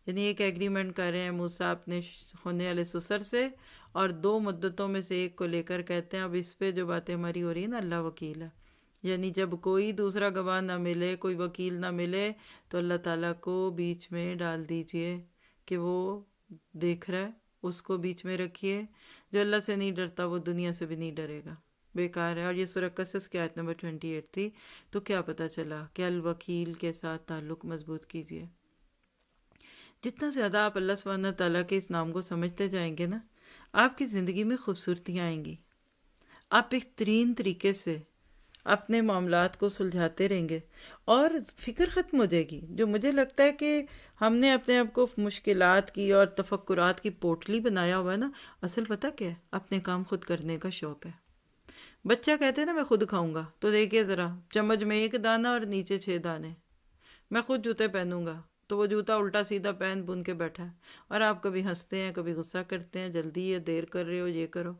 یعنی ایک ایگریمنٹ کر رہے ہیں موسیٰ اپنے ہونے والے سسر سے، اور 2 مدتوں میں سے ایک کو لے کر کہتے ہیں اب اس پہ جو باتیں ہماری ہو رہی ہیں نا اللہ وکیل ہے، یعنی جب کوئی دوسرا گواہ نہ ملے، کوئی وکیل نہ ملے، تو اللہ تعالیٰ کو بیچ میں ڈال دیجئے کہ وہ دیکھ رہا ہے، اس کو بیچ میں رکھیے۔ جو اللہ سے نہیں ڈرتا وہ دنیا سے بھی نہیں ڈرے گا، بیکار ہے۔ اور یہ سورہ قصص کی آیت نمبر 28 تھی۔ تو کیا پتہ چلا کہ الوکیل کے ساتھ تعلق مضبوط کیجئے۔ جتنا زیادہ آپ اللہ سبحانہ تعالیٰ کے اس نام کو سمجھتے جائیں گے نا، آپ کی زندگی میں خوبصورتیاں آئیں گی، آپ بہترین طریقے سے اپنے معاملات کو سلجھاتے رہیں گے اور فکر ختم ہو جائے گی۔ جو مجھے لگتا ہے کہ ہم نے اپنے آپ کو مشکلات کی اور تفکرات کی پوٹلی بنایا ہوا ہے نا، اصل پتہ کیا ہے؟ اپنے کام خود کرنے کا شوق ہے۔ بچہ کہتے ہیں نا میں خود کھاؤں گا، تو دیکھیے ذرا، چمچ میں 1 دانہ اور نیچے 6 دانے، میں خود جوتے پہنوں گا، تو وہ جوتا الٹا سیدھا پہن بن کے بیٹھا ہے، اور آپ کبھی ہنستے ہیں کبھی غصہ کرتے ہیں، جلدی ہے، دیر کر رہے ہو، یہ کرو،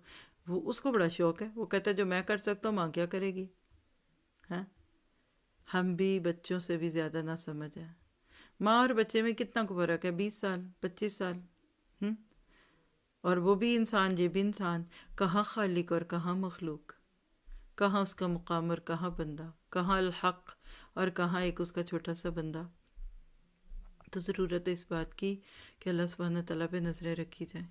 وہ اس کو بڑا شوق ہے، وہ کہتا ہے جو میں کر سکتا ہوں ماں کیا کرے گی؟ ہاں، ہم بھی بچوں سے بھی زیادہ نہ سمجھ ہے۔ ماں اور بچے میں کتنا کو فرق ہے؟ 20 سال، 25 سال، اور وہ بھی انسان، یہ بھی انسان، کہاں خالق اور کہاں مخلوق، کہاں اس کا مقام اور کہاں بندہ، کہاں الحق اور کہاں ایک اس کا چھوٹا سا بندہ۔ تو ضرورت ہے اس بات کی کہ اللہ سبحانہ تعالیٰ پہ نظریں رکھی جائیں۔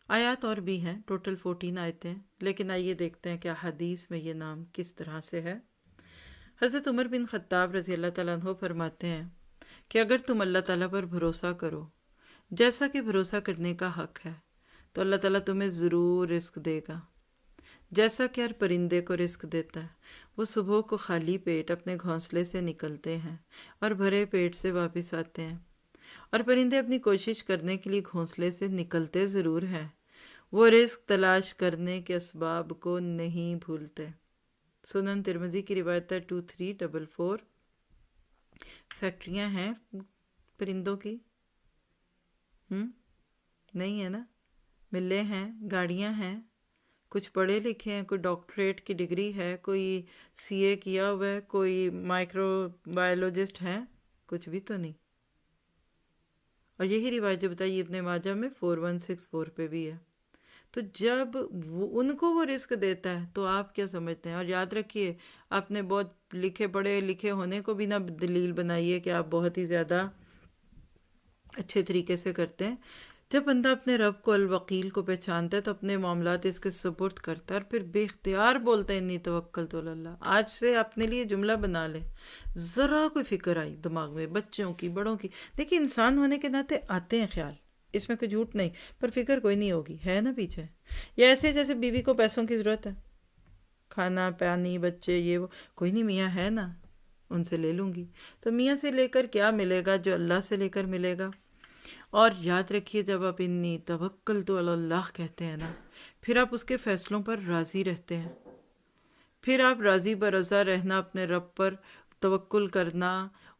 آیات اور بھی ہیں، ٹوٹل 14 آیتیں ہیں، لیکن آئیے دیکھتے ہیں کہ حدیث میں یہ نام کس طرح سے ہے۔ حضرت عمر بن خطاب رضی اللہ تعالیٰ عنہ فرماتے ہیں کہ اگر تم اللہ تعالیٰ پر بھروسہ کرو جیسا کہ بھروسہ کرنے کا حق ہے تو اللہ تعالیٰ تمہیں ضرور رزق دے گا، جیسا کہ ہر پرندے کو رزق دیتا ہے۔ وہ صبح کو خالی پیٹ اپنے گھونسلے سے نکلتے ہیں اور بھرے پیٹ سے واپس آتے ہیں، اور پرندے اپنی کوشش کرنے کے لیے گھونسلے سے نکلتے ضرور ہیں، وہ رزق تلاش کرنے کے اسباب کو نہیں بھولتے۔ سنن ترمذی کی روایت ہے 2344۔ فیکٹریاں ہیں پرندوں کی؟ نہیں ہے نا؟ ملیں ہیں، گاڑیاں ہیں، کچھ پڑھے لکھے ہیں، کوئی ڈاکٹریٹ کی ڈگری ہے، کوئی CA کیا ہوا ہے، کوئی مائکرو بایولوجسٹ ہے، کچھ بھی تو نہیں۔ اور یہی روایت جو بتائی ابن ماجہ میں 4164 پہ بھی ہے۔ تو جب ان کو وہ رزق دیتا ہے تو آپ کیا سمجھتے ہیں؟ اور یاد رکھیے، آپ نے بہت لکھے پڑھے لکھے ہونے کو بھی نہ دلیل بنائیے کہ آپ بہت ہی زیادہ اچھے طریقے سے کرتے ہیں۔ جب بندہ اپنے رب کو الوکیل کو پہچانتا ہے تو اپنے معاملات اس کے سپرد کرتا ہے، اور پھر بے اختیار بولتا ہے انی توکلت علی اللہ۔ آج سے اپنے لیے جملہ بنا لے، ذرا کوئی فکر آئی دماغ میں، بچوں کی، بڑوں کی، دیکھیں انسان ہونے کے ناطے آتے ہیں خیال، اس میں کوئی جھوٹ نہیں، پر فکر کوئی نہیں ہوگی، ہے نا پیچھے؟ یا ایسے جیسے بیوی کو پیسوں کی ضرورت ہے، کھانا پانی بچے یہ وہ، کوئی نہیں، میاں ہے نا، ان سے لے لوں گی۔ تو میاں سے لے کر کیا ملے گا؟ جو اللہ سے لے کر ملے گا۔ اور یاد رکھیے، جب آپ انی توکلت علی اللہ کہتے ہیں نا، پھر آپ اس کے فیصلوں پر راضی رہتے ہیں، پھر آپ راضی برضا رہنا، اپنے رب پر توکل کرنا،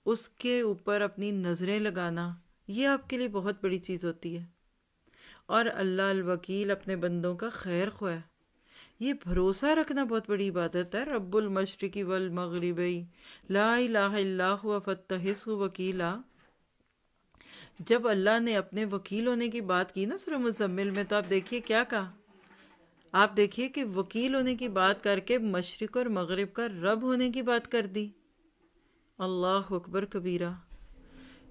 اس کے اوپر اپنی نظریں لگانا، یہ آپ کے لیے بہت بڑی چیز ہوتی ہے۔ اور اللہ الوکیل اپنے بندوں کا خیر خواہ، یہ بھروسہ رکھنا بہت بڑی عبادت ہے۔ رب المشرق والمغرب لا الہ الا هو فاتخذہ وکیلا۔ جب اللہ نے اپنے وکیل ہونے کی بات کی نا سورہ مزمل میں، تو آپ دیکھیے کیا کہا، آپ دیکھیے کہ وکیل ہونے کی بات کر کے مشرق اور مغرب کا رب ہونے کی بات کر دی۔ اللہ اکبر کبیرہ۔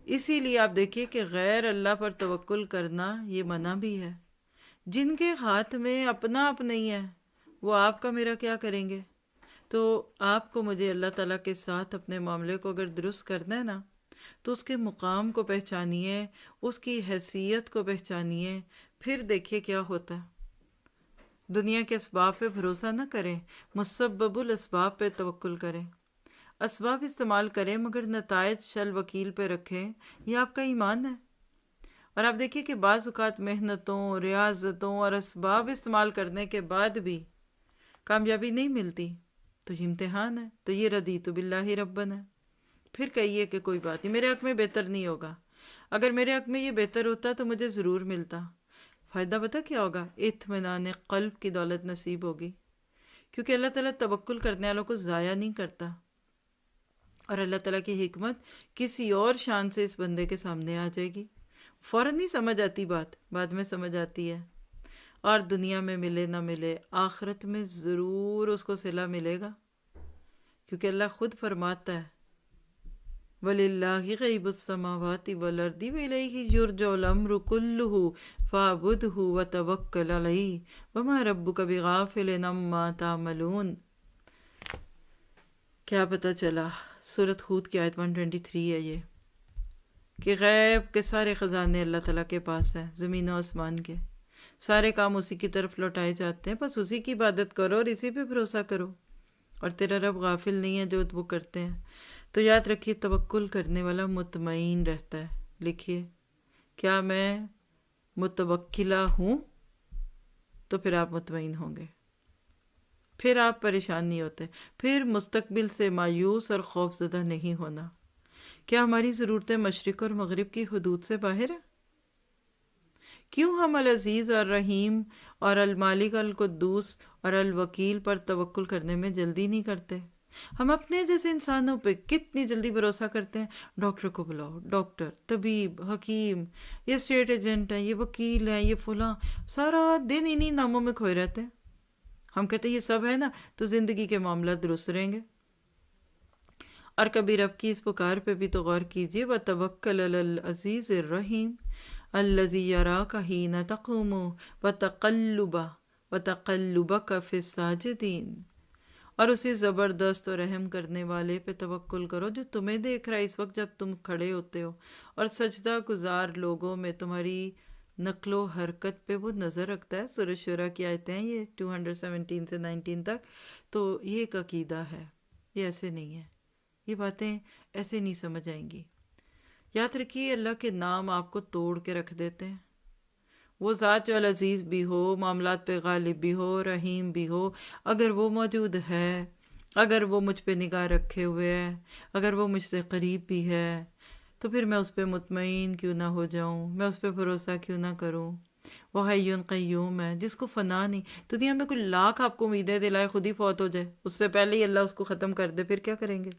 اسی لیے آپ دیکھیے کہ غیر اللہ پر توکل کرنا یہ منع بھی ہے۔ جن کے ہاتھ میں اپنا آپ نہیں ہے وہ آپ کا میرا کیا کریں گے؟ تو آپ کو مجھے اللہ تعالیٰ کے ساتھ اپنے معاملے کو اگر درست کرنا ہے نا، تو اس کے مقام کو پہچانیے، اس کی حیثیت کو پہچانیے، پھر دیکھیے کیا ہوتا ہے۔ دنیا کے اسباب پہ بھروسہ نہ کریں، مسبب الاسباب پہ توکل کریں۔ اسباب استعمال کریں مگر نتائج شل وکیل پہ رکھیں، یہ آپ کا ایمان ہے۔ اور آپ دیکھیے کہ بعض اوقات محنتوں، ریاضتوں اور اسباب استعمال کرنے کے بعد بھی کامیابی نہیں ملتی، تو یہ امتحان ہے۔ تو یہ رضیت باللہ ربنا ہے۔ پھر کہیے کہ کوئی بات نہیں، میرے حق میں بہتر نہیں ہوگا، اگر میرے حق میں یہ بہتر ہوتا تو مجھے ضرور ملتا۔ فائدہ پتہ کیا ہوگا؟ اطمینان قلب کی دولت نصیب ہوگی، کیونکہ اللہ تعالیٰ توکل کرنے والوں کو ضائع نہیں کرتا، اور اللہ تعالیٰ کی حکمت کسی اور شان سے اس بندے کے سامنے آ جائے گی۔ فوراً نہیں سمجھ آتی بات، بعد میں سمجھ آتی ہے، اور دنیا میں ملے نہ ملے، آخرت میں ضرور اس کو صلہ ملے گا، کیونکہ اللہ خود فرماتا ہے وَلِلَّهِ غَيْبُ السَّمَاوَاتِ وَالْأَرْضِ وَإِلَيْهِ يُرْجَعُ الْأَمْرُ كُلُّهُ فَاعْبُدْهُ وَتَوَكَّلْ عَلَيْهِ وَمَا رَبُّكَ بِغَافِلٍ عَمَّا تَعْمَلُونَ۔ کیا پتہ چلا؟ سورۃ ہود کی آیت 123 ہے یہ، کہ غیب کے سارے خزانے اللہ تعالیٰ کے پاس ہیں، زمین و آسمان کے سارے کام اسی کی طرف لوٹائے جاتے ہیں، بس اسی کی عبادت کرو اور اسی پہ بھروسہ کرو، اور تیرا رب غافل نہیں ہے جو وہ کرتے ہیں۔ تو یاد رکھیے، توکل کرنے والا مطمئن رہتا ہے۔ لکھیے، کیا میں متوکلہ ہوں؟ تو پھر آپ مطمئن ہوں گے۔ پھر آپ پریشان نہیں ہوتے، پھر مستقبل سے مایوس اور خوف زدہ نہیں ہونا۔ کیا ہماری ضرورتیں مشرق اور مغرب کی حدود سے باہر ہیں؟ کیوں ہم العزیز اور رحیم اور المالک القدوس اور الوکیل پر توکل کرنے میں جلدی نہیں کرتے؟ ہم اپنے جیسے انسانوں پہ کتنی جلدی بھروسہ کرتے ہیں۔ ڈاکٹر کو بلاؤ، ڈاکٹر، طبیب، حکیم، یہ اسٹیٹ ایجنٹ ہیں، یہ وکیل ہیں، یہ فلاں، سارا دن انہی ناموں میں کھوئے رہتے ہیں۔ ہم کہتے ہیں یہ سب ہے نا تو زندگی کے معاملات درست رہیں گے۔ اور کبھی رب کی اس پکار پہ بھی تو غور کیجیے، وَتَوَكَّلْ عَلَى الْعَزِيزِ الرَّحِيمِ الَّذِي يَرَاكَ حِينَ تَقُومُ وَتَقَلُّبَكَ فِي السَّاجِدِينَ، اور اسی زبردست اور رحم کرنے والے پہ توکل کرو جو تمہیں دیکھ رہا ہے اس وقت جب تم کھڑے ہوتے ہو، اور سجدہ گزار لوگوں میں تمہاری نقل و حرکت پہ وہ نظر رکھتا ہے۔ سورہ شورہ کی آیتیں ہیں یہ 217 سے 19 تک۔ تو یہ ایک عقیدہ ہے، یہ ایسے نہیں ہے، یہ باتیں ایسے نہیں سمجھ آئیں گی۔ یاد رکھیے اللہ کے نام آپ کو توڑ کے رکھ دیتے ہیں۔ وہ ذات جو العزیز بھی ہو، معاملات پہ غالب بھی ہو، رحیم بھی ہو، اگر وہ موجود ہے، اگر وہ مجھ پہ نگاہ رکھے ہوئے ہے، اگر وہ مجھ سے قریب بھی ہے، تو پھر میں اس پہ مطمئن کیوں نہ ہو جاؤں، میں اس پہ بھروسہ کیوں نہ کروں۔ وہ حی قیوم ہے جس کو فنا نہیں۔ دنیا میں کوئی لاکھ آپ کو امیدیں دلائے، خود ہی فوت ہو جائے، اس سے پہلے ہی اللہ اس کو ختم کر دے، پھر کیا کریں گے؟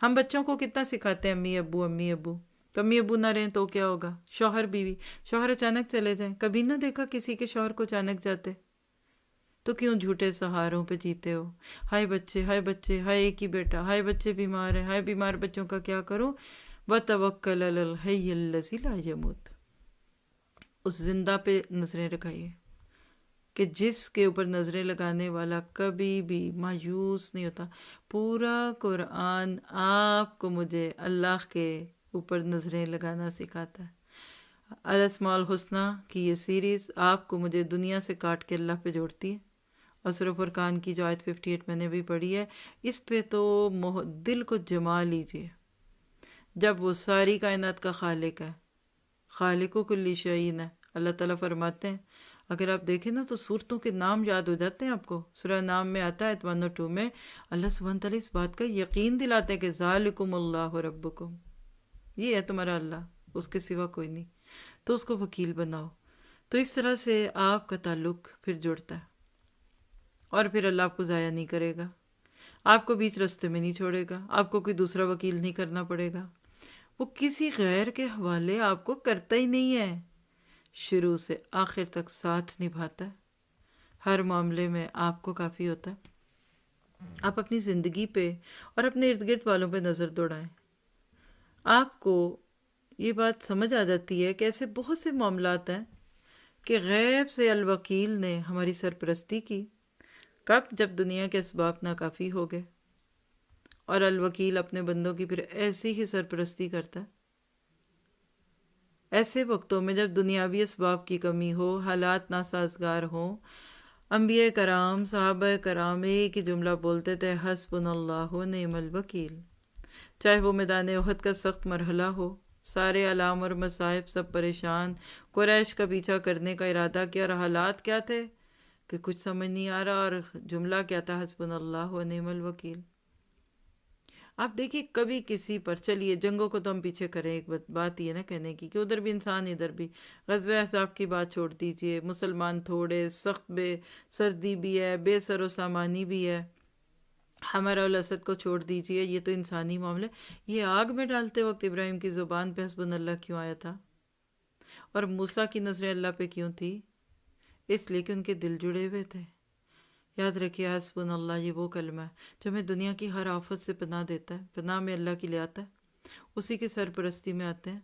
ہم بچوں کو کتنا سکھاتے ہیں امی ابو امی ابو، تو امی ابو نہ رہیں تو کیا ہوگا؟ شوہر بیوی، شوہر اچانک چلے جائیں، کبھی نہ دیکھا کسی کے شوہر کو اچانک جاتے، تو کیوں جھوٹے سہاروں پہ جیتے ہو؟ ہائے بچے، ہائے بچے، ہائے ایک ہی بیٹا، ہائے بچے بیمار ہیں، ہائے بیمار بچوں کا کیا کروں؟ وَتَوَكَّلْ عَلَى الْحَيِّ الَّذِي لَا يَمُوتُ، اس زندہ پہ نظریں رکھائیے کہ جس کے اوپر نظریں لگانے والا کبھی بھی مایوس نہیں ہوتا۔ پورا قرآن آپ کو مجھے اللہ کے اوپر نظریں لگانا سکھاتا ہے۔ الاسماء الحسنی کی یہ سیریز آپ کو مجھے دنیا سے کاٹ کے اللہ پہ جوڑتی ہے، اور سورہ فرقان کی جو آیت 58 میں نے بھی پڑھی ہے، اس پہ تو دل کو جما لیجئے۔ جب وہ ساری کائنات کا خالق ہے، خالق و کل شیء ہے، اللہ تعالیٰ فرماتے ہیں، اگر آپ دیکھیں نا تو صورتوں کے نام یاد ہو جاتے ہیں آپ کو۔ سورہ نام میں آتا ہے 102 میں، اللہ سبحانہ تعالیٰ اس بات کا یقین دلاتے ہیں کہ ذالکم اللہ ربکم، یہ ہے تمہارا اللہ، اس کے سوا کوئی نہیں، تو اس کو وکیل بناؤ۔ تو اس طرح سے آپ کا تعلق پھر جڑتا ہے، اور پھر اللہ آپ کو ضائع نہیں کرے گا، آپ کو بیچ رستے میں نہیں چھوڑے گا، آپ کو کوئی دوسرا وکیل نہیں کرنا پڑے گا، وہ کسی غیر کے حوالے آپ کو کرتا ہی نہیں ہے، شروع سے آخر تک ساتھ نبھاتا ہے، ہر معاملے میں آپ کو کافی ہوتا ہے۔ آپ اپنی زندگی پہ اور اپنے ارد گرد والوں پہ نظر دوڑائیں، آپ کو یہ بات سمجھ آ جاتی ہے کہ ایسے بہت سے معاملات ہیں کہ غیب سے الوکیل نے ہماری سرپرستی کی۔ کب؟ جب دنیا کے اسباب ناکافی ہو گئے، اور الوکیل اپنے بندوں کی پھر ایسی ہی سرپرستی کرتا ہے۔ ایسے وقتوں میں جب دنیاوی اسباب کی کمی ہو، حالات ناسازگار ہوں، انبیاء کرام، صحابہ کرام ایک ہی جملہ بولتے تھے، حسبنا اللہ و نعم الوکیل۔ چاہے وہ میدان احد کا سخت مرحلہ ہو، سارے علام اور مصائب، سب پریشان، قریش کا پیچھا کرنے کا ارادہ کیا، اور حالات کیا تھے کہ کچھ سمجھ نہیں آ رہا، اور جملہ کیا تھا، حسبنا اللہ و نعم الوکیل۔ آپ دیکھیے کبھی کسی پر، چلیے جنگوں کو تو ہم پیچھے کریں، ایک بات یہ نا کہنے کی کہ ادھر بھی انسان ادھر بھی، غزوہ احزاب کی بات چھوڑ دیجئے، مسلمان تھوڑے، سخت بے سردی بھی ہے، بے سر و سامانی بھی ہے، حمر الاسد کو چھوڑ دیجئے، یہ تو انسانی معاملہ۔ یہ آگ میں ڈالتے وقت ابراہیم کی زبان پہ حسبنا اللہ کیوں آیا تھا، اور موسیٰ کی نظریں اللہ پہ کیوں تھی؟ اس لیے کہ ان کے دل جڑے ہوئے تھے۔ یاد رکھیے حسبنا اللہ یہ وہ کلمہ ہے جو ہمیں دنیا کی ہر آفت سے پناہ دیتا ہے، پناہ میں اللہ کی لے آتا ہے، اسی کی سرپرستی میں آتے ہیں۔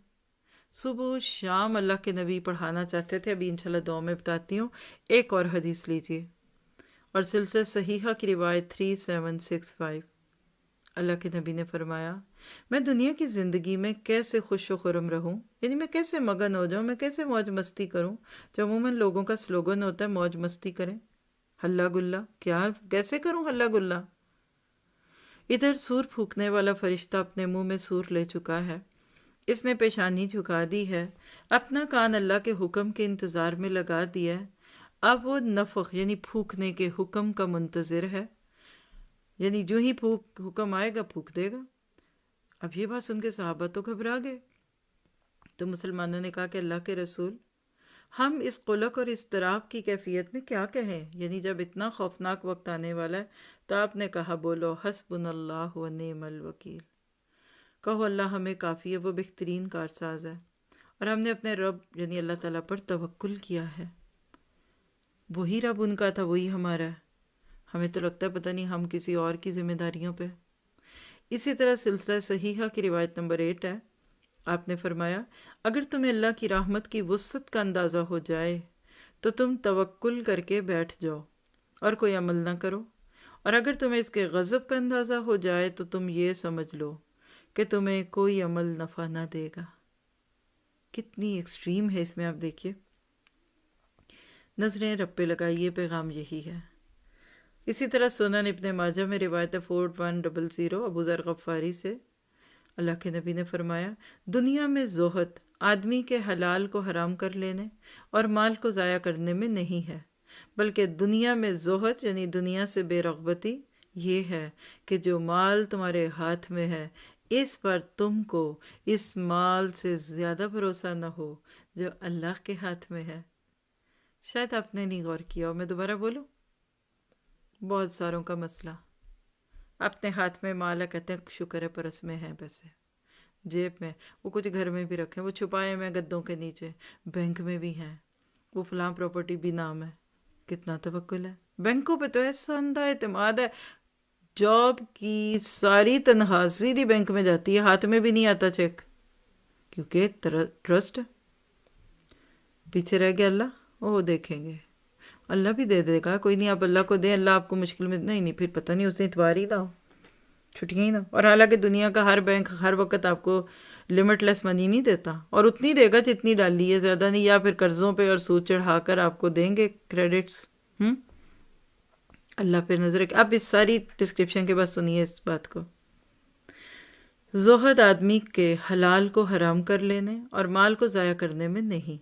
صبح و شام اللہ کے نبی پڑھانا چاہتے تھے، ابھی انشاءاللہ دعا میں بتاتی ہوں۔ ایک اور حدیث لیجیے، اور سلسلہ صحیحہ کی روایت 3765، اللہ کے نبی نے فرمایا، میں دنیا کی زندگی میں کیسے خوش و خرم رہوں، یعنی میں کیسے مگن ہو جاؤں، میں کیسے موج مستی کروں، جو عموماً لوگوں کا سلوگن ہوتا ہے موج مستی کریں، ہلا گلا، کیسے کروں ہلا گلا؟ ادھر سور پھونکنے والا فرشتہ اپنے منہ میں سور لے چکا ہے، اس نے پیشانی جھکا دی ہے، اپنا کان اللہ کے حکم کے انتظار میں لگا دیا ہے، اب وہ نفخ یعنی پھونکنے کے حکم کا منتظر ہے۔ یعنی جو ہی حکم آئے گا پھونک دے گا۔ اب یہ بات سن کے صحابہ تو گھبرا گئے، تو مسلمانوں نے کہا کہ اللہ کے رسول، ہم اس قلق اور اضطراب کی کیفیت میں کیا کہیں؟ یعنی جب اتنا خوفناک وقت آنے والا ہے تو آپ نے کہا بولو حسبنا اللہ و نعم الوکیل، کہو اللہ ہمیں کافی ہے، وہ بہترین کارساز ہے، اور ہم نے اپنے رب یعنی اللہ تعالیٰ پر توکل کیا ہے، وہی رب ان کا تھا وہی ہمارا ہے، ہمیں تو لگتا ہے پتہ نہیں ہم کسی اور کی ذمہ داریوں پہ۔ اسی طرح سلسلہ صحیحہ کی روایت نمبر 8 ہے، آپ نے فرمایا اگر تمہیں اللہ کی رحمت کی وسعت کا اندازہ ہو جائے تو تم توکل کر کے بیٹھ جاؤ اور کوئی عمل نہ کرو، اور اگر تمہیں اس کے غضب کا اندازہ ہو جائے تو تم یہ سمجھ لو کہ تمہیں کوئی عمل نفع نہ دے گا۔ کتنی ایکسٹریم ہے اس میں، آپ دیکھیے۔ نظریں رب پہ لگائیے، پیغام یہی ہے۔ اسی طرح سنن ابن ماجہ میں روایت 4100 ابو ذر غفاری سے، اللہ کے نبی نے فرمایا دنیا میں زہد آدمی کے حلال کو حرام کر لینے اور مال کو ضائع کرنے میں نہیں ہے، بلکہ دنیا میں زہد یعنی دنیا سے بے رغبتی یہ ہے کہ جو مال تمہارے ہاتھ میں ہے اس پر تم کو اس مال سے زیادہ بھروسہ نہ ہو جو اللہ کے ہاتھ میں ہے۔ شاید آپ نے نہیں غور کیا ہو، میں دوبارہ بولوں؟ بہت ساروں کا مسئلہ اپنے ہاتھ میں مال ہے، کہتے ہیں شکر ہے پرس میں ہے پیسے، جیب میں، وہ کچھ گھر میں بھی رکھیں، وہ چھپائے میں گدوں کے نیچے، بینک میں بھی ہیں، وہ فلاں پراپرٹی بھی نام ہے۔ کتنا توکل ہے! بینکوں پہ تو ایسا اندھا اعتماد ہے، جاب کی ساری تنخواہ سیدھی بینک میں جاتی ہے، ہاتھ میں بھی نہیں آتا چیک، کیونکہ ٹرسٹ پیچھے رہ گیا اللہ، وہ دیکھیں گے، اللہ بھی دے دے گا، کوئی نہیں آپ اللہ کو دیں، اللہ آپ کو مشکل میں نہیں پھر پتہ نہیں اس نے اتوار ہی نہ ہو، چھٹیاں ہی نہ ہو۔ اور حالانکہ دنیا کا ہر بینک ہر وقت آپ کو لمٹ لیس منی نہیں دیتا، اور اتنی دے گا جتنی ڈالی ہے، زیادہ نہیں، یا پھر قرضوں پہ اور سود چڑھا کر آپ کو دیں گے کریڈٹس۔ اللہ پہ نظر رکھے۔ اب اس ساری ڈسکرپشن کے بعد سنیے اس بات کو، زہد آدمی کے حلال کو حرام کر لینے اور مال کو ضائع کرنے میں نہیں،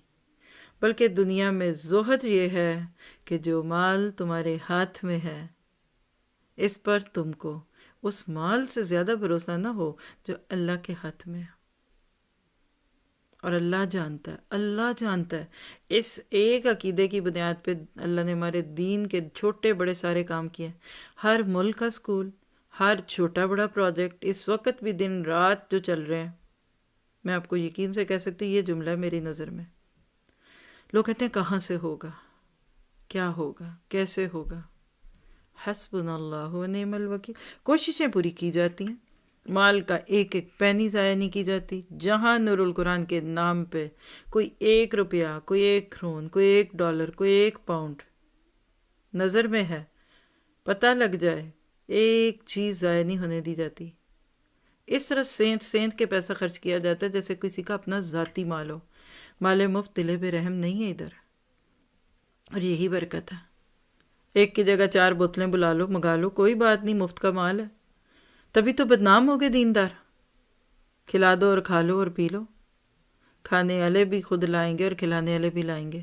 بلکہ دنیا میں زہد یہ ہے کہ جو مال تمہارے ہاتھ میں ہے اس پر تم کو اس مال سے زیادہ بھروسہ نہ ہو جو اللہ کے ہاتھ میں ہے۔ اور اللہ جانتا ہے، اللہ جانتا ہے۔ اس ایک عقیدے کی بنیاد پہ اللہ نے ہمارے دین کے چھوٹے بڑے سارے کام کیے، ہر ملک کا سکول، ہر چھوٹا بڑا پروجیکٹ، اس وقت بھی دن رات جو چل رہے ہیں، میں آپ کو یقین سے کہہ سکتی ہوں یہ جملہ ہے میری نظر میں۔ لوگ کہتے ہیں کہاں سے ہوگا، کیا ہوگا، کیسے ہوگا؟ حسبنا اللہ و نعم الوکیل۔ کوششیں پوری کی جاتی ہیں، مال کا ایک ایک پینی ضائع نہیں کی جاتی۔ جہاں نور القرآن کے نام پہ کوئی 1 روپیہ، کوئی 1 کرون، کوئی 1 ڈالر، کوئی 1 پاؤنڈ نظر میں ہے، پتہ لگ جائے، ایک چیز ضائع نہیں ہونے دی جاتی۔ اس طرح سینت کے پیسہ خرچ کیا جاتا ہے جیسے کسی کا اپنا ذاتی مال ہو۔ مال مفت دل بے رحم نہیں ہے ادھر، اور یہی برکت ہے۔ ایک کی جگہ 4 بوتلیں بلا لو، منگا لو، کوئی بات نہیں، مفت کا مال ہے۔ تبھی تو بدنام ہو گئے دیندار، کھلا دو اور کھا لو اور پی لو، کھانے والے بھی خود لائیں گے اور کھلانے والے بھی لائیں گے۔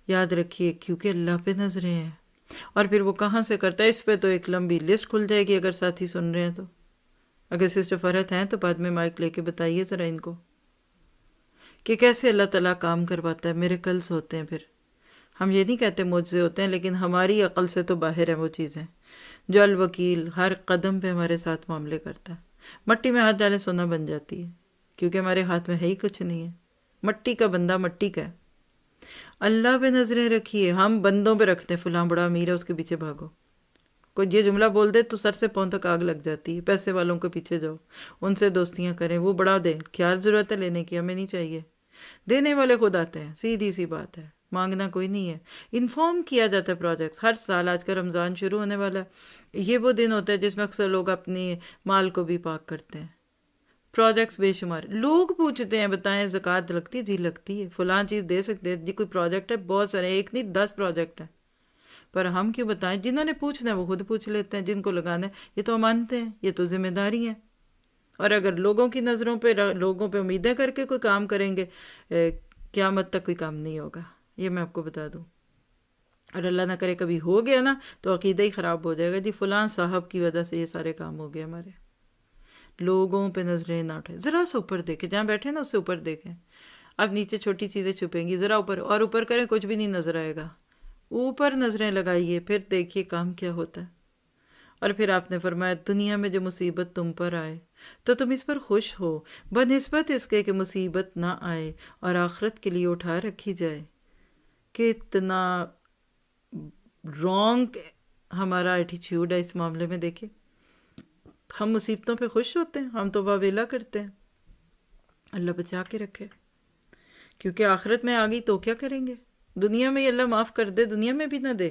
یاد رکھیے کیونکہ اللہ پہ نظریں ہیں، اور پھر وہ کہاں سے کرتا ہے، اس پہ تو ایک لمبی لسٹ کھل جائے گی اگر ساتھی سن رہے ہیں تو۔ اگر سسٹر فرحت ہیں تو بعد میں مائک لے کے بتائیے ذرا ان کو کہ کیسے اللہ تعالیٰ کام کرواتا ہے، میریکلز ہوتے ہیں۔ پھر ہم یہ نہیں کہتے معجزے ہوتے ہیں، لیکن ہماری عقل سے تو باہر ہیں وہ چیزیں جو الوکیل ہر قدم پہ ہمارے ساتھ معاملے کرتا ہے۔ مٹی میں ہاتھ ڈالے سونا بن جاتی ہے، کیونکہ ہمارے ہاتھ میں ہے ہی کچھ نہیں ہے، مٹی کا بندہ مٹی کا ہے۔ اللہ پہ نظریں رکھیے، ہم بندوں پہ رکھتے ہیں، فلاں بڑا امیر ہے اس کے پیچھے بھاگو، کوئی یہ جملہ بول دے تو سر سے پاؤں تک آگ لگ جاتی ہے۔ پیسے والوں کے پیچھے جاؤ، ان سے دوستیاں کریں، وہ بڑا دیں، کیا ضرورت ہے لینے کی، ہمیں نہیں چاہیے۔ دینے والے خود آتے ہیں، سیدھی سی بات ہے، مانگنا کوئی نہیں ہے۔ انفارم کیا جاتا ہے پروجیکٹس ہر سال، آج کا رمضان شروع ہونے والا ہے، یہ وہ دن ہوتا ہے جس میں اکثر لوگ اپنی مال کو بھی پاک کرتے ہیں۔ پروجیکٹس بے شمار، لوگ پوچھتے ہیں بتائیں زکوٰۃ لگتی ہے؟ جی لگتی ہے، فلاں چیز دے سکتے ہیں جی، کوئی پروجیکٹ ہے، بہت سارے، ایک نہیں 10 پروجیکٹ ہیں، پر ہم کیوں بتائیں؟ جنہوں نے پوچھنا ہے وہ خود پوچھ لیتے ہیں، جن کو لگانا ہے یہ تو مانتے ہیں، یہ تو ذمہ داری ہے۔ اور اگر لوگوں کی نظروں پہ، لوگوں پہ امیدیں کر کے کوئی کام کریں گے، قیامت تک کوئی کام نہیں ہوگا، یہ میں آپ کو بتا دوں۔ اور اللہ نہ کرے کبھی ہو گیا نا تو عقیدہ ہی خراب ہو جائے گا، جی فلاں صاحب کی وجہ سے یہ سارے کام ہو گئے ہمارے۔ لوگوں پہ نظریں نہ اٹھائیں، ذرا سا اوپر دیکھیں، جہاں بیٹھے نا اس سے اوپر دیکھیں، اب نیچے چھوٹی چیزیں چھپیں گی، ذرا اوپر، اور اوپر کریں کچھ بھی نہیں نظر آئے گا، اوپر نظریں لگائیے، پھر دیکھیے کام کیا ہوتا ہے۔ اور پھر آپ نے فرمایا دنیا میں جو مصیبت تم پر آئے تو تم اس پر خوش ہو، بنسبت اس کے کہ مصیبت نہ آئے اور آخرت کے لیے اٹھا رکھی جائے۔ کتنا رانگ ہمارا ایٹیچیوڈ ہے اس معاملے میں، دیکھیں ہم مصیبتوں پہ خوش ہوتے ہیں، ہم تو واویلا کرتے ہیں۔ اللہ بچا کے رکھے، کیونکہ آخرت میں آگئی تو کیا کریں گے؟ دنیا میں اللہ معاف کر دے، دنیا میں بھی نہ دے،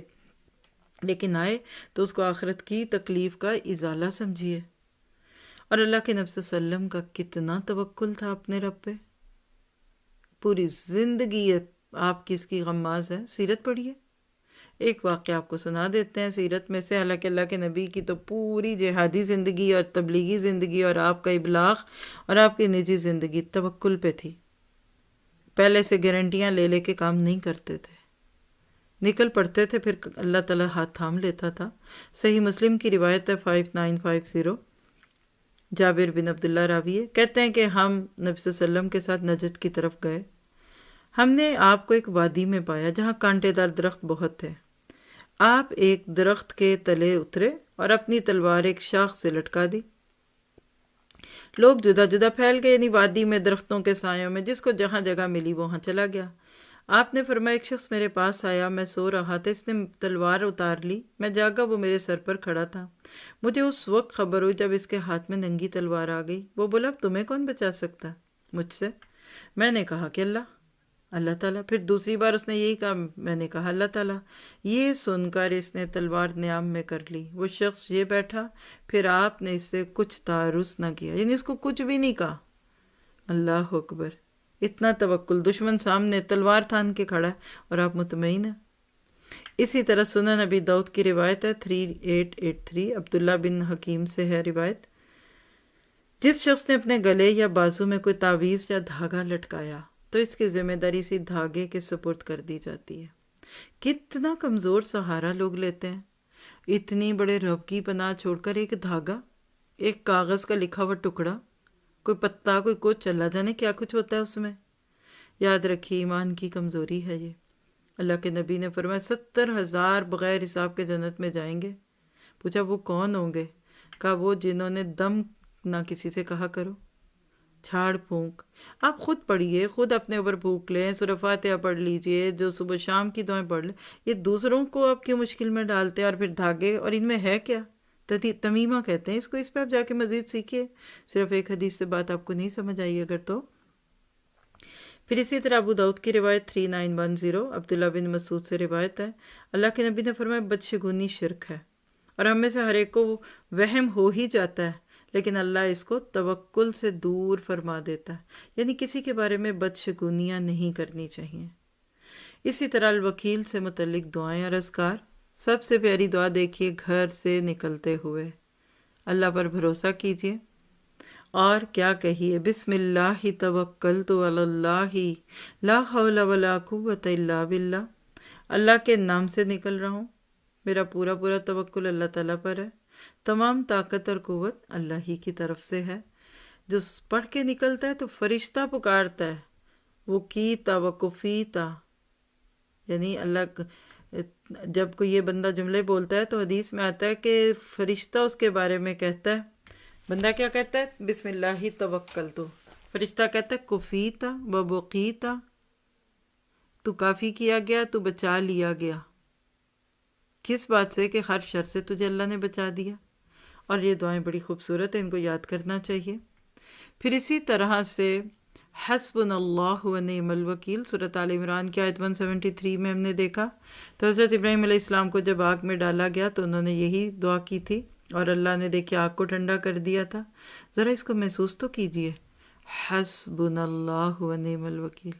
لیکن آئے تو اس کو آخرت کی تکلیف کا ازالہ سمجھیے۔ اور اللہ کے نبی صلی اللہ علیہ وسلم کا کتنا توکل تھا اپنے رب پہ، پوری زندگی آپ کی اس کی غماز ہے، سیرت پڑھیے۔ ایک واقعہ آپ کو سنا دیتے ہیں سیرت میں سے، حالانکہ اللہ کے نبی کی تو پوری جہادی زندگی اور تبلیغی زندگی اور آپ کا ابلاغ اور آپ کی نجی زندگی توکل پہ تھی۔ پہلے سے گارنٹیاں لے لے کے کام نہیں کرتے تھے، نکل پڑتے تھے، پھر اللہ تعالیٰ ہاتھ تھام لیتا تھا۔ صحیح مسلم کی روایت ہے 5950، جابر بن عبداللہ راوی ہے، کہتے ہیں کہ ہم نبی صلی اللہ علیہ وسلم کے ساتھ نجد کی طرف گئے، ہم نے آپ کو ایک وادی میں پایا جہاں کانٹے دار درخت بہت تھے۔ آپ ایک درخت کے تلے اترے اور اپنی تلوار ایک شاخ سے لٹکا دی، لوگ جدا جدا پھیل گئے، یعنی وادی میں درختوں کے سایوں میں، جس کو جہاں جگہ ملی وہاں چلا گیا۔ آپ نے فرمایا ایک شخص میرے پاس آیا، میں سو رہا تھا، اس نے تلوار اتار لی، میں جاگا، وہ میرے سر پر کھڑا تھا، مجھے اس وقت خبر ہوئی جب اس کے ہاتھ میں ننگی تلوار آ گئی۔ وہ بولا اب تمہیں کون بچا سکتا مجھ سے؟ میں نے کہا کہ اللہ تعالیٰ۔ پھر دوسری بار اس نے یہی کہا، میں نے کہا اللہ تعالیٰ۔ یہ سن کر اس نے تلوار نیام میں کر لی، وہ شخص یہ بیٹھا، پھر آپ نے اس سے کچھ تعارض نہ کیا، یعنی اس کو کچھ بھی نہیں کہا۔ اللہ اکبر، اتنا توکل، دشمن سامنے تلوار تھان کے کھڑا ہے اور آپ مطمئن ہیں۔ اسی طرح سنن ابی داؤد کی روایت ہے 3883، عبداللہ بن حکیم سے ہے روایت، جس شخص نے اپنے گلے یا بازو میں کوئی تعویذ یا دھاگا لٹکایا تو اس کی ذمہ داری اسی دھاگے کے سپرد کر دی جاتی ہے۔ کتنا کمزور سہارا لوگ لیتے ہیں، اتنی بڑے رب کی پناہ چھوڑ کر ایک دھاگا، ایک کاغذ کا لکھا ہوا ٹکڑا، کوئی پتا، کوئی کچھ، اللہ جانے کیا کچھ ہوتا ہے اس میں۔ یاد رکھیے ایمان کی کمزوری ہے یہ۔ اللہ کے نبی نے فرمایا 70,000 بغیر حساب کے جنت میں جائیں گے۔ پوچھا وہ کون ہوں گے؟ کہا وہ جنہوں نے دم نہ کسی سے کہا کرو، جھاڑ پھونک۔ آپ خود پڑھیے، خود اپنے اوپر پھونک لیں، سورہ فاتحہ پڑھ لیجئے، جو صبح شام کی دعائیں پڑھ لیں۔ یہ دوسروں کو آپ کی مشکل میں ڈالتے ہیں، اور پھر دھاگے، اور ان میں ہے کیا؟ تمیمہ کہتے ہیں اس کو، اس پہ آپ جا کے مزید سیکھیے۔ صرف ایک حدیث سے بات آپ کو نہیں سمجھ آئی اگر تو۔ پھر اسی طرح ابو داؤد کی روایت 3910، عبداللہ بن مسعود سے روایت ہے، اللہ کے نبی نے فرمایا بدشگونی شرک ہے، اور ہم میں سے ہر ایک کو وہم ہو ہی جاتا ہے، لیکن اللہ اس کو توکل سے دور فرما دیتا ہے، یعنی کسی کے بارے میں بدشگونیاں نہیں کرنی چاہیے۔ اسی طرح الوکیل سے متعلق دعائیں اور اذکار، سب سے پیاری دعا دیکھیے، گھر سے نکلتے ہوئے اللہ پر بھروسہ کیجیے، اور کیا کہیے، بسم اللہ توکلت علی اللہ لا حول ولا قوت الا باللہ، اللہ کے نام سے نکل رہا ہوں، میرا پورا توکل اللہ تعالیٰ پر ہے، تمام طاقت اور قوت اللہ ہی کی طرف سے ہے۔ جو پڑھ کے نکلتا ہے تو فرشتہ پکارتا ہے، وہ کیتا وکفیتا، یعنی اللہ جب کوئی یہ بندہ جملے بولتا ہے تو حدیث میں آتا ہے کہ فرشتہ اس کے بارے میں کہتا ہے، بندہ کیا کہتا ہے؟ بسم اللہ توکلت، فرشتہ کہتا ہے کفیتا وبقیتا، تو کافی کیا گیا، تو بچا لیا گیا۔ کس بات سے؟ کہ ہر شر سے تجھے اللہ نے بچا دیا۔ اور یہ دعائیں بڑی خوبصورت ہیں، ان کو یاد کرنا چاہیے۔ پھر اسی طرح سے حسبنا اللہ و نعم الوکیل، سورۃ آل عمران کی آیت 173 میں ہم نے دیکھا، تو حضرت ابراہیم علیہ السلام کو جب آگ میں ڈالا گیا تو انہوں نے یہی دعا کی تھی، اور اللہ نے دیکھیے آگ کو ٹھنڈا کر دیا تھا۔ ذرا اس کو محسوس تو کیجئے، حسبنا اللہ و نعم الوکیل،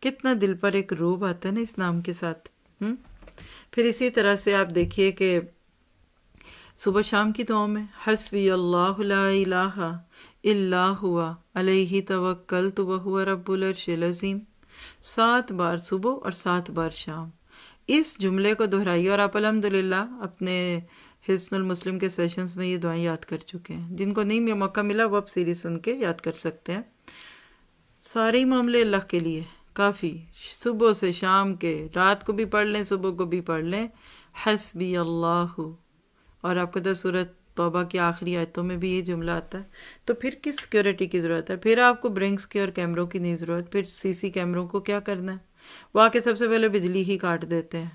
کتنا دل پر ایک روب آتا ہے نا اس نام کے ساتھ۔ پھر اسی طرح سے آپ دیکھیے کہ صبح شام کی دعاؤں میں حسبی اللہ لا الہ الا ہوا علیہ توکلت وہو رب العرش العظیم، 7 بار صبح اور 7 بار شام، اس جملے کو دہرائیے، اور آپ الحمدللہ اپنے حصن المسلم کے سیشنز میں یہ دعائیں یاد کر چکے ہیں۔ جن کو نہیں موقع ملا وہ اب سیریز سن کے یاد کر سکتے ہیں۔ سارے معاملے اللہ کے لیے کافی، صبح سے شام کے، رات کو بھی پڑھ لیں صبح کو بھی پڑھ لیں، حسبی اللہ۔ اور آپ کو تو سورۃ توبہ کی آخری آیتوں میں بھی یہ جملہ آتا ہے، تو پھر کس سیکیورٹی کی ضرورت ہے؟ پھر آپ کو برنکس کی اور کیمروں کی نہیں ضرورت، پھر سی سی کیمروں کو کیا کرنا ہے؟ وہ آ کے سب سے پہلے بجلی ہی کاٹ دیتے ہیں۔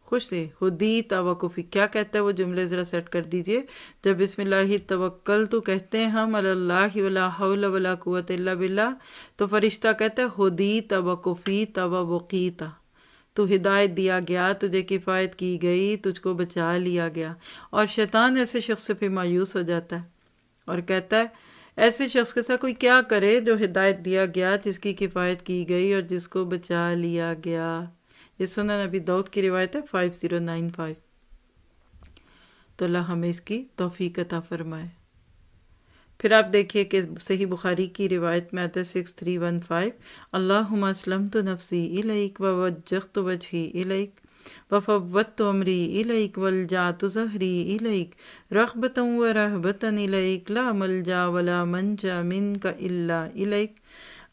خوش سے خودی توقفی کیا کہتا ہے وہ جملے ذرا سیٹ کر دیجئے۔ جب بسم اللہ توکلت تو کہتے ہیں ہم علی اللہ ولا حول ولا قوت الا باللہ، تو فرشتہ کہتا ہے خودی توقفی توقیتا، تو ہدایت دیا گیا، تجھے کفایت کی گئی، تجھ کو بچا لیا گیا۔ اور شیطان ایسے شخص سے پھر مایوس ہو جاتا ہے اور کہتا ہے ایسے شخص کے ساتھ کوئی کیا کرے جو ہدایت دیا گیا، جس کی کفایت کی گئی اور جس کو بچا لیا گیا۔ یہ سنن ابی داؤد کی روایت ہے 5095۔ تو اللہ ہمیں اس کی توفیق عطا فرمائے۔ پھر آپ دیکھیے کہ صحیح بخاری کی روایت میں آتا ہے 6315، اللہم اسلمت نفسی الیک ووجہت وجہی الیک وفوضت امری الیک والجأت ظہری الیک رغبتا ورہبتا الیک لا ملجا ولا منجا منک الا الیک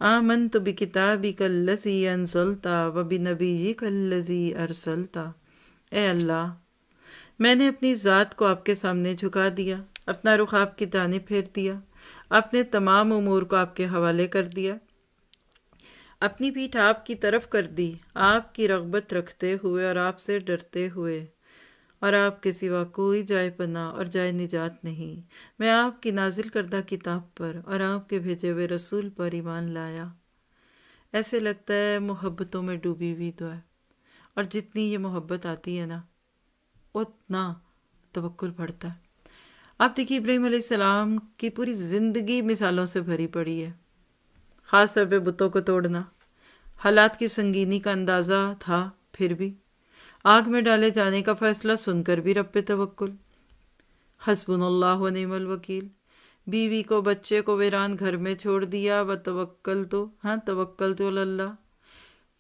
آمنت بکتابک الذی انزلت وبنبیک الذی ارسلت۔ اے اللہ، میں نے اپنی ذات کو آپ کے سامنے جھکا دیا، اپنا رخ آپ کی جانب پھیر دیا، اپنے تمام امور کو آپ کے حوالے کر دیا، اپنی پیٹھ آپ کی طرف کر دی، آپ کی رغبت رکھتے ہوئے اور آپ سے ڈرتے ہوئے، اور آپ کے سوا کوئی جائے پناہ اور جائے نجات نہیں۔ میں آپ کی نازل کردہ کتاب پر اور آپ کے بھیجے ہوئے رسول پر ایمان لایا۔ ایسے لگتا ہے محبتوں میں ڈوبی ہوئی تو ہے، اور جتنی یہ محبت آتی ہے نا اتنا توکل بڑھتا ہے۔ آپ دیکھیے ابراہیم علیہ السلام کی پوری زندگی مثالوں سے بھری پڑی ہے، خاص طور پہ بتوں کو توڑنا، حالات کی سنگینی کا اندازہ تھا، پھر بھی آگ میں ڈالے جانے کا فیصلہ سن کر بھی رب پہ توکل، حسبنا اللہ و نعم الوکیل، بیوی کو بچے کو ویران گھر میں چھوڑ دیا، توکلت علی اللہ۔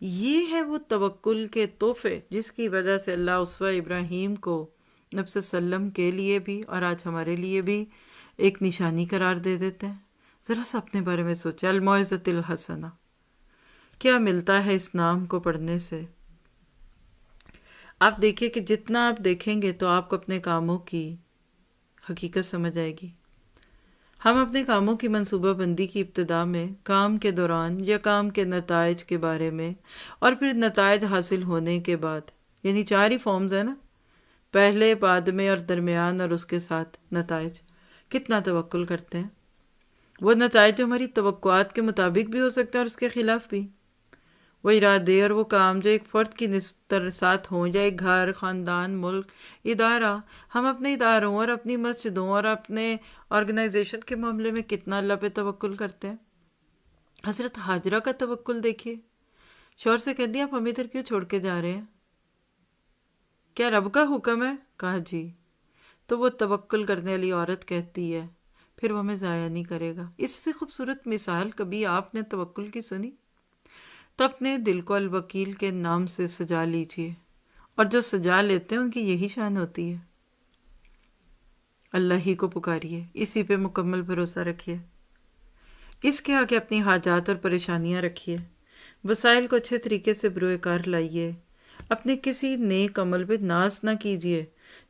یہ ہے وہ توکل کے تحفے جس کی وجہ سے اللہ اسوہ ابراہیم کو نبی صلی اللہ علیہ وسلم کے لیے بھی اور آج ہمارے لیے بھی ایک نشانی قرار دے دیتے ہیں۔ ذرا سا اپنے بارے میں سوچیں، الموعظۃ الحسنہ، کیا ملتا ہے اس نام کو پڑھنے سے؟ آپ دیکھیے کہ جتنا آپ دیکھیں گے تو آپ کو اپنے کاموں کی حقیقت سمجھ آئے گی۔ ہم اپنے کاموں کی منصوبہ بندی کی ابتدا میں، کام کے دوران یا کام کے نتائج کے بارے میں، اور پھر نتائج حاصل ہونے کے بعد، یعنی 4 ہی فارمز ہیں نا، پہلے، بعد میں اور درمیان، اور اس کے ساتھ نتائج، کتنا توکل کرتے ہیں۔ وہ نتائج جو ہماری توقعات کے مطابق بھی ہو سکتے ہیں اور اس کے خلاف بھی، وہ ارادے اور وہ کام جو ایک فرد کی نسبت ساتھ ہوں، یا ایک گھر، خاندان، ملک، ادارہ۔ ہم اپنے اداروں اور اپنی مسجدوں اور اپنے آرگنائزیشن کے معاملے میں کتنا اللہ پہ توکل کرتے ہیں۔ حضرت ہاجرہ کا توکل دیکھیے، شوہر سے کہہ دیا آپ ہمیں ادھر کیوں چھوڑ کے جا رہے ہیں؟ کیا رب کا حکم ہے؟ کہا جی۔ تو وہ توکل کرنے والی عورت کہتی ہے پھر وہ ہمیں ضائع نہیں کرے گا۔ اس سے خوبصورت مثال کبھی آپ نے توکل کی سنی؟ تو اپنے دل کو الوکیل کے نام سے سجا لیجئے، اور جو سجا لیتے ہیں ان کی یہی شان ہوتی ہے۔ اللہ ہی کو پکاریے، اسی پہ مکمل بھروسہ رکھیے، اس کے آگے اپنی حاجات اور پریشانیاں رکھیے، وسائل کو اچھے طریقے سے بروئے کار لائیے، اپنے کسی نیک عمل پہ ناز نہ کیجیے۔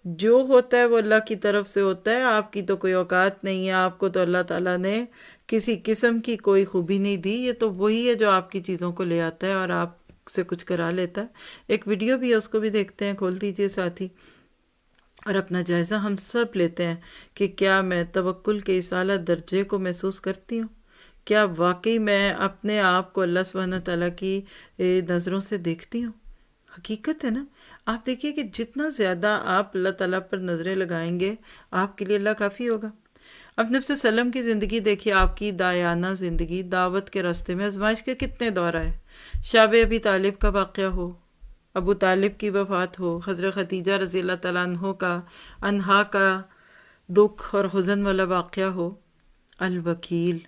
جو ہوتا ہے وہ اللہ کی طرف سے ہوتا ہے، آپ کی تو کوئی اوقات نہیں ہے، آپ کو تو اللہ تعالیٰ نے کسی قسم کی کوئی خوبی نہیں دی، یہ تو وہی ہے جو آپ کی چیزوں کو لے آتا ہے اور آپ سے کچھ کرا لیتا ہے۔ ایک ویڈیو بھی ہے، اس کو بھی دیکھتے ہیں، کھول دیجئے ساتھی، اور اپنا جائزہ ہم سب لیتے ہیں کہ کیا میں توکل کے اس اعلیٰ درجے کو محسوس کرتی ہوں؟ کیا واقعی میں اپنے آپ کو اللہ سبحانہ تعالیٰ کی نظروں سے دیکھتی ہوں؟ حقیقت ہے نا۔ آپ دیکھیے کہ جتنا زیادہ آپ اللہ تعالیٰ پر نظریں لگائیں گے، آپ کے لیے اللہ کافی ہوگا۔ اب نبی صلی اللہ علیہ وسلم کی زندگی دیکھیے، آپ کی دایانہ زندگی، دعوت کے راستے میں آزمائش کے کتنے دور آئے۔ شاب ابی طالب کا واقعہ ہو، ابو طالب کی وفات ہو، حضرت خدیجہ رضی اللہ تعالیٰ عنہا کا دکھ اور حزن والا واقعہ ہو، الوکیل،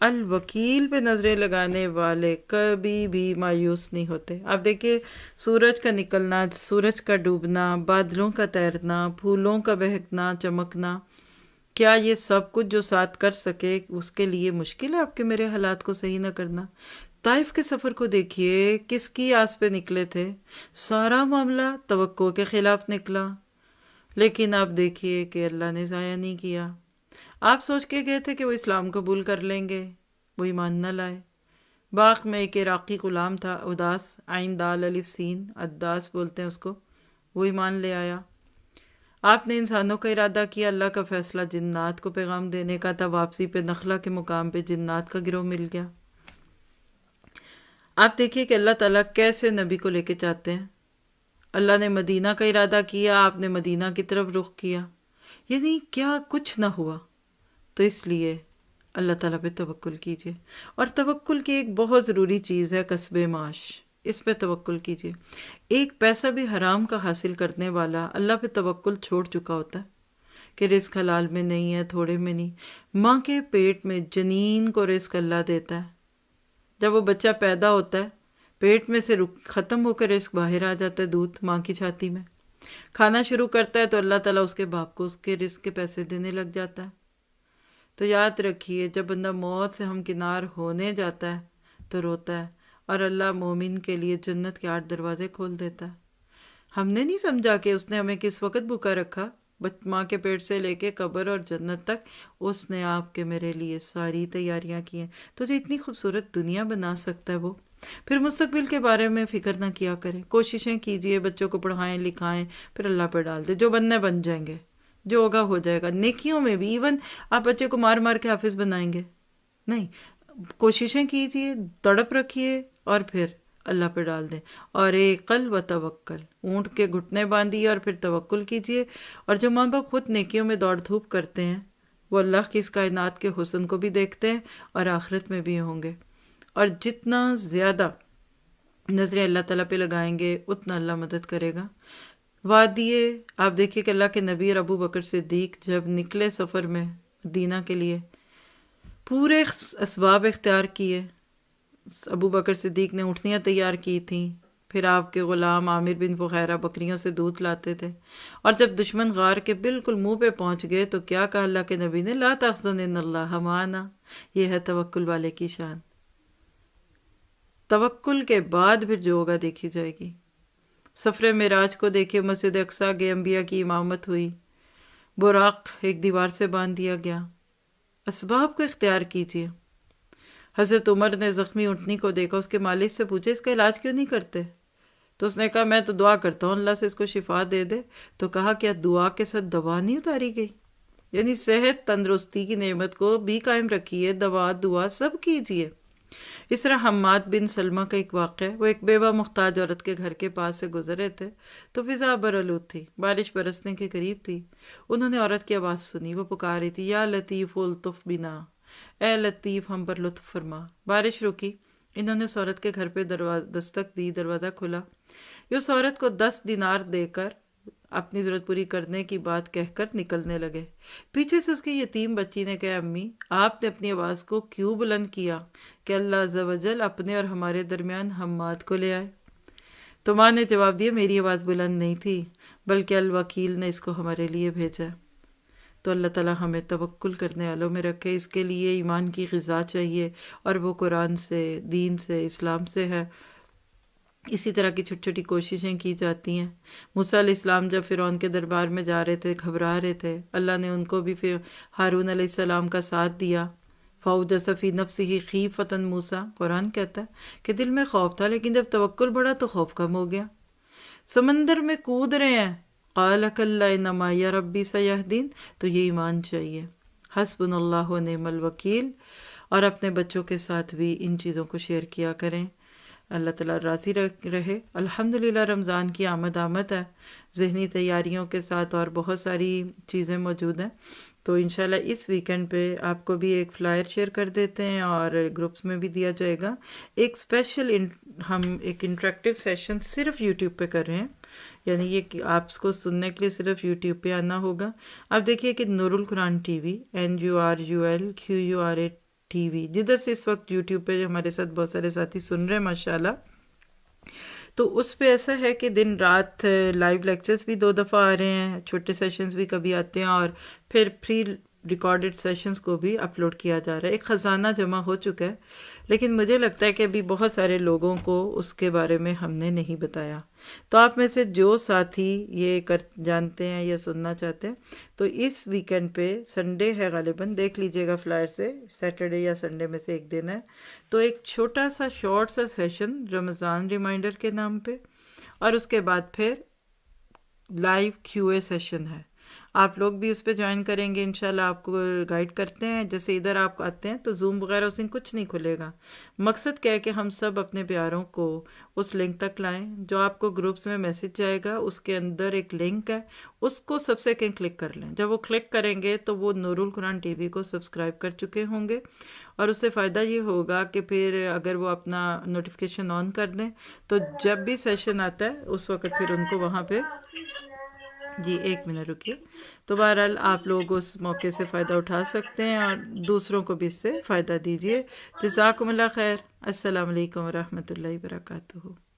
الوکیل پہ نظریں لگانے والے کبھی بھی مایوس نہیں ہوتے۔ آپ دیکھیے سورج کا نکلنا، سورج کا ڈوبنا، بادلوں کا تیرنا، پھولوں کا بہکنا چمکنا، کیا یہ سب کچھ جو ساتھ کر سکے اس کے لیے مشکل ہے آپ کے میرے حالات کو صحیح نہ کرنا؟ طائف کے سفر کو دیکھیے، کس کی آس پہ نکلے تھے؟ سارا معاملہ توقع کے خلاف نکلا، لیکن آپ دیکھیے کہ اللہ نے ضائع نہیں کیا۔ آپ سوچ کے گئے تھے کہ وہ اسلام قبول کر لیں گے، وہ ایمان نہ لائے۔ باغ میں ایک عراقی غلام تھا، اداس، عین دال الف سین، اداس بولتے ہیں اس کو، وہ ایمان لے آیا۔ آپ نے انسانوں کا ارادہ کیا، اللہ کا فیصلہ جنات کو پیغام دینے کا تھا، واپسی پہ نخلا کے مقام پہ جنات کا گروہ مل گیا۔ آپ دیکھیے کہ اللہ تعالیٰ کیسے نبی کو لے کے چاہتے ہیں۔ اللہ نے مدینہ کا ارادہ کیا، آپ نے مدینہ کی طرف رخ کیا، یعنی کیا کچھ نہ ہوا۔ تو اس لیے اللہ تعالیٰ پہ توکل کیجیے، اور توکل کی ایک بہت ضروری چیز ہے کسب معاش، اس پہ توکل کیجیے۔ ایک پیسہ بھی حرام کا حاصل کرنے والا اللہ پہ توکل چھوڑ چکا ہوتا ہے کہ رزق حلال میں نہیں ہے، تھوڑے میں نہیں۔ ماں کے پیٹ میں جنین کو رزق اللہ دیتا ہے، جب وہ بچہ پیدا ہوتا ہے پیٹ میں سے ختم ہو کر رزق باہر آ جاتا ہے، دودھ ماں کی چھاتی میں کھانا شروع کرتا ہے تو اللہ تعالیٰ اس کے باپ کو اس کے رزق کے پیسے دینے لگ جاتا ہے۔ تو یاد رکھیے جب بندہ موت سے ہمکنار ہونے جاتا ہے تو روتا ہے، اور اللہ مومن کے لیے جنت کے 8 دروازے کھول دیتا ہے۔ ہم نے نہیں سمجھا کہ اس نے ہمیں کس وقت بھوکا رکھا، ماں کے پیٹ سے لے کے قبر اور جنت تک اس نے آپ کے میرے لیے ساری تیاریاں کی ہیں۔ تو جو اتنی خوبصورت دنیا بنا سکتا ہے وہ پھر مستقبل کے بارے میں فکر نہ کیا کریں، کوششیں کیجئے، بچوں کو پڑھائیں لکھائیں، پھر اللہ پہ ڈال دیں، جو بننے بن جائیں گے، جو ہوگا ہو جائے گا۔ نیکیوں میں بھی ایون آپ بچے کو مار مار کے حافظ بنائیں گے نہیں، کوششیں کیجئے، تڑپ رکھیے، اور پھر اللہ پہ ڈال دیں۔ اور عقل و توکل، اونٹ کے گھٹنے باندھیے اور پھر توکل کیجئے۔ اور جو ماں باپ خود نیکیوں میں دوڑ دھوپ کرتے ہیں وہ اللہ کی اس کائنات کے حسن کو بھی دیکھتے ہیں اور آخرت میں بھی ہوں گے۔ اور جتنا زیادہ نظریں اللہ تعالیٰ پہ لگائیں گے اتنا اللہ مدد کرے گا۔ وادیے آپ دیکھیے کہ اللہ کے نبی اور ابو بکر صدیق جب نکلے سفر میں مدینہ کے لیے، پورے اسباب اختیار کیے۔ ابو بکر صدیق نے اونٹنیاں تیار کی تھیں، پھر آپ کے غلام عامر بن فغیرہ بکریوں سے دودھ لاتے تھے، اور جب دشمن غار کے بالکل منہ پہ پہنچ گئے تو کیا کہا اللہ کے نبی نے؟ لا تحزن ان اللہ معنا۔ یہ ہے توکل والے کی شان۔ توکل کے بعد پھر جو ہوگا دیکھی جائے گی۔ سفر معراج کو دیکھے، مسجد اقصیٰ گئے، انبیاء کی امامت ہوئی، براق ایک دیوار سے باندھ دیا گیا۔ اسباب کو اختیار کیجیے۔ حضرت عمر نے زخمی اونٹنی کو دیکھا، اس کے مالک سے پوچھے اس کا علاج کیوں نہیں کرتے؟ تو اس نے کہا میں تو دعا کرتا ہوں اللہ سے اس کو شفا دے دے۔ تو کہا کیا دعا کے ساتھ دوا نہیں اتاری گئی؟ یعنی صحت تندرستی کی نعمت کو بھی قائم رکھیے، دوا دعا سب کیجیے۔ اس طرح حماد بن سلمہ کا ایک واقعہ ہے، وہ ایک بیوہ محتاج عورت کے گھر کے پاس سے گزرے تھے تو فضا برآلود تھی، بارش برسنے کے قریب تھی۔ انہوں نے عورت کی آواز سنی، وہ پکار رہی تھی یا لطیف الطف بنا، اے لطیف ہم پر لطف فرما۔ بارش رکی، انہوں نے اس عورت کے گھر پہ دستک دی، دروازہ کھلا۔ یہ اس عورت کو 10 دینار دے کر اپنی ضرورت پوری کرنے کی بات کہہ کر نکلنے لگے۔ پیچھے سے اس کی یتیم بچی نے کہا امی آپ نے اپنی آواز کو کیوں بلند کیا کہ اللہ عز و جل اپنے اور ہمارے درمیان حماد کو لے آئے؟ تو ماں نے جواب دیا میری آواز بلند نہیں تھی بلکہ الوکیل نے اس کو ہمارے لیے بھیجا۔ تو اللہ تعالیٰ ہمیں توکل کرنے والوں میں رکھے۔ اس کے لیے ایمان کی غذا چاہیے اور وہ قرآن سے، دین سے، اسلام سے ہے۔ اسی طرح کی چھوٹی چھوٹی کوششیں کی جاتی ہیں۔ موسیٰ علیہ السلام جب فرعون کے دربار میں جا رہے تھے، گھبرا رہے تھے، اللہ نے ان کو بھی پھر ہارون علیہ السلام کا ساتھ دیا۔ فَأَوْجَسَ فِي نَفْسِهِ خِیفَةً موسیٰ، قرآن کہتا ہے کہ دل میں خوف تھا لیکن جب توکل بڑھا تو خوف کم ہو گیا۔ سمندر میں کود رہے ہیں، قَالَ كَلَّا إِنَّ مَعِیَ رَبِّی سَیَہْدِینِ، تو یہ ایمان چاہیے۔ حسبنا اللہ ونعم الوکیل۔ اور اپنے بچوں کے ساتھ بھی ان چیزوں کو شیئر کیا کریں۔ اللہ تعالیٰ راضی رہے۔ الحمدللہ رمضان کی آمد ہے، ذہنی تیاریوں کے ساتھ اور بہت ساری چیزیں موجود ہیں۔ تو انشاءاللہ اس ویکنڈ پہ آپ کو بھی ایک فلائر شیئر کر دیتے ہیں اور گروپس میں بھی دیا جائے گا۔ ایک اسپیشل ہم ایک انٹریکٹیو سیشن صرف یوٹیوب پہ کر رہے ہیں، یعنی یہ کہ آپ اس کو سننے کے لیے صرف یوٹیوب پہ آنا ہوگا۔ آپ دیکھیے کہ نور القرآن ٹی وی NURULQURAN TV، جدھر سے اس وقت YouTube پہ ہمارے ساتھ بہت سارے ساتھی سن رہے ہیں ماشاءاللہ. تو اس پہ ایسا ہے کہ دن رات لائیو لیکچرز بھی 2 دفعہ آ رہے ہیں، چھوٹے سیشنز بھی کبھی آتے ہیں، اور پھر پری ریکارڈڈ سیشنز کو بھی اپلوڈ کیا جا رہا ہے. ایک خزانہ جمع ہو چکا ہے، لیکن مجھے لگتا ہے کہ ابھی بہت سارے لوگوں کو اس کے بارے میں ہم نے نہیں بتایا. تو آپ میں سے جو ساتھی یہ جانتے ہیں یا سننا چاہتے ہیں تو اس ویکینڈ پہ سنڈے ہے غالباً، دیکھ لیجئے گا فلائر سے، سیٹرڈے یا سنڈے میں سے ایک دن ہے، تو ایک چھوٹا سا شارٹ سا سیشن رمضان ریمائنڈر کے نام پہ، اور اس کے بعد پھر لائیو QA سیشن ہے. آپ لوگ بھی اس پہ جوائن کریں گے انشاءاللہ. آپ کو گائیڈ کرتے ہیں، جیسے ادھر آپ آتے ہیں تو زوم وغیرہ اس دن کچھ نہیں کھلے گا. مقصد کیا ہے کہ ہم سب اپنے پیاروں کو اس لنک تک لائیں جو آپ کو گروپس میں میسج جائے گا. اس کے اندر ایک لنک ہے، اس کو سب سے کلک کر لیں. جب وہ کلک کریں گے تو وہ نور القرآن TV کو سبسکرائب کر چکے ہوں گے، اور اس سے فائدہ یہ ہوگا کہ پھر اگر وہ اپنا نوٹیفیکیشن آن کر دیں تو جب بھی سیشن آتا ہے اس وقت پھر ان کو وہاں پہ جی 1 منٹ رکیے. تو بہرحال آپ لوگ اس موقع سے فائدہ اٹھا سکتے ہیں اور دوسروں کو بھی اس سے فائدہ دیجیے. جزاکم اللہ خیر. السلام علیکم ورحمۃ اللہ وبرکاتہ.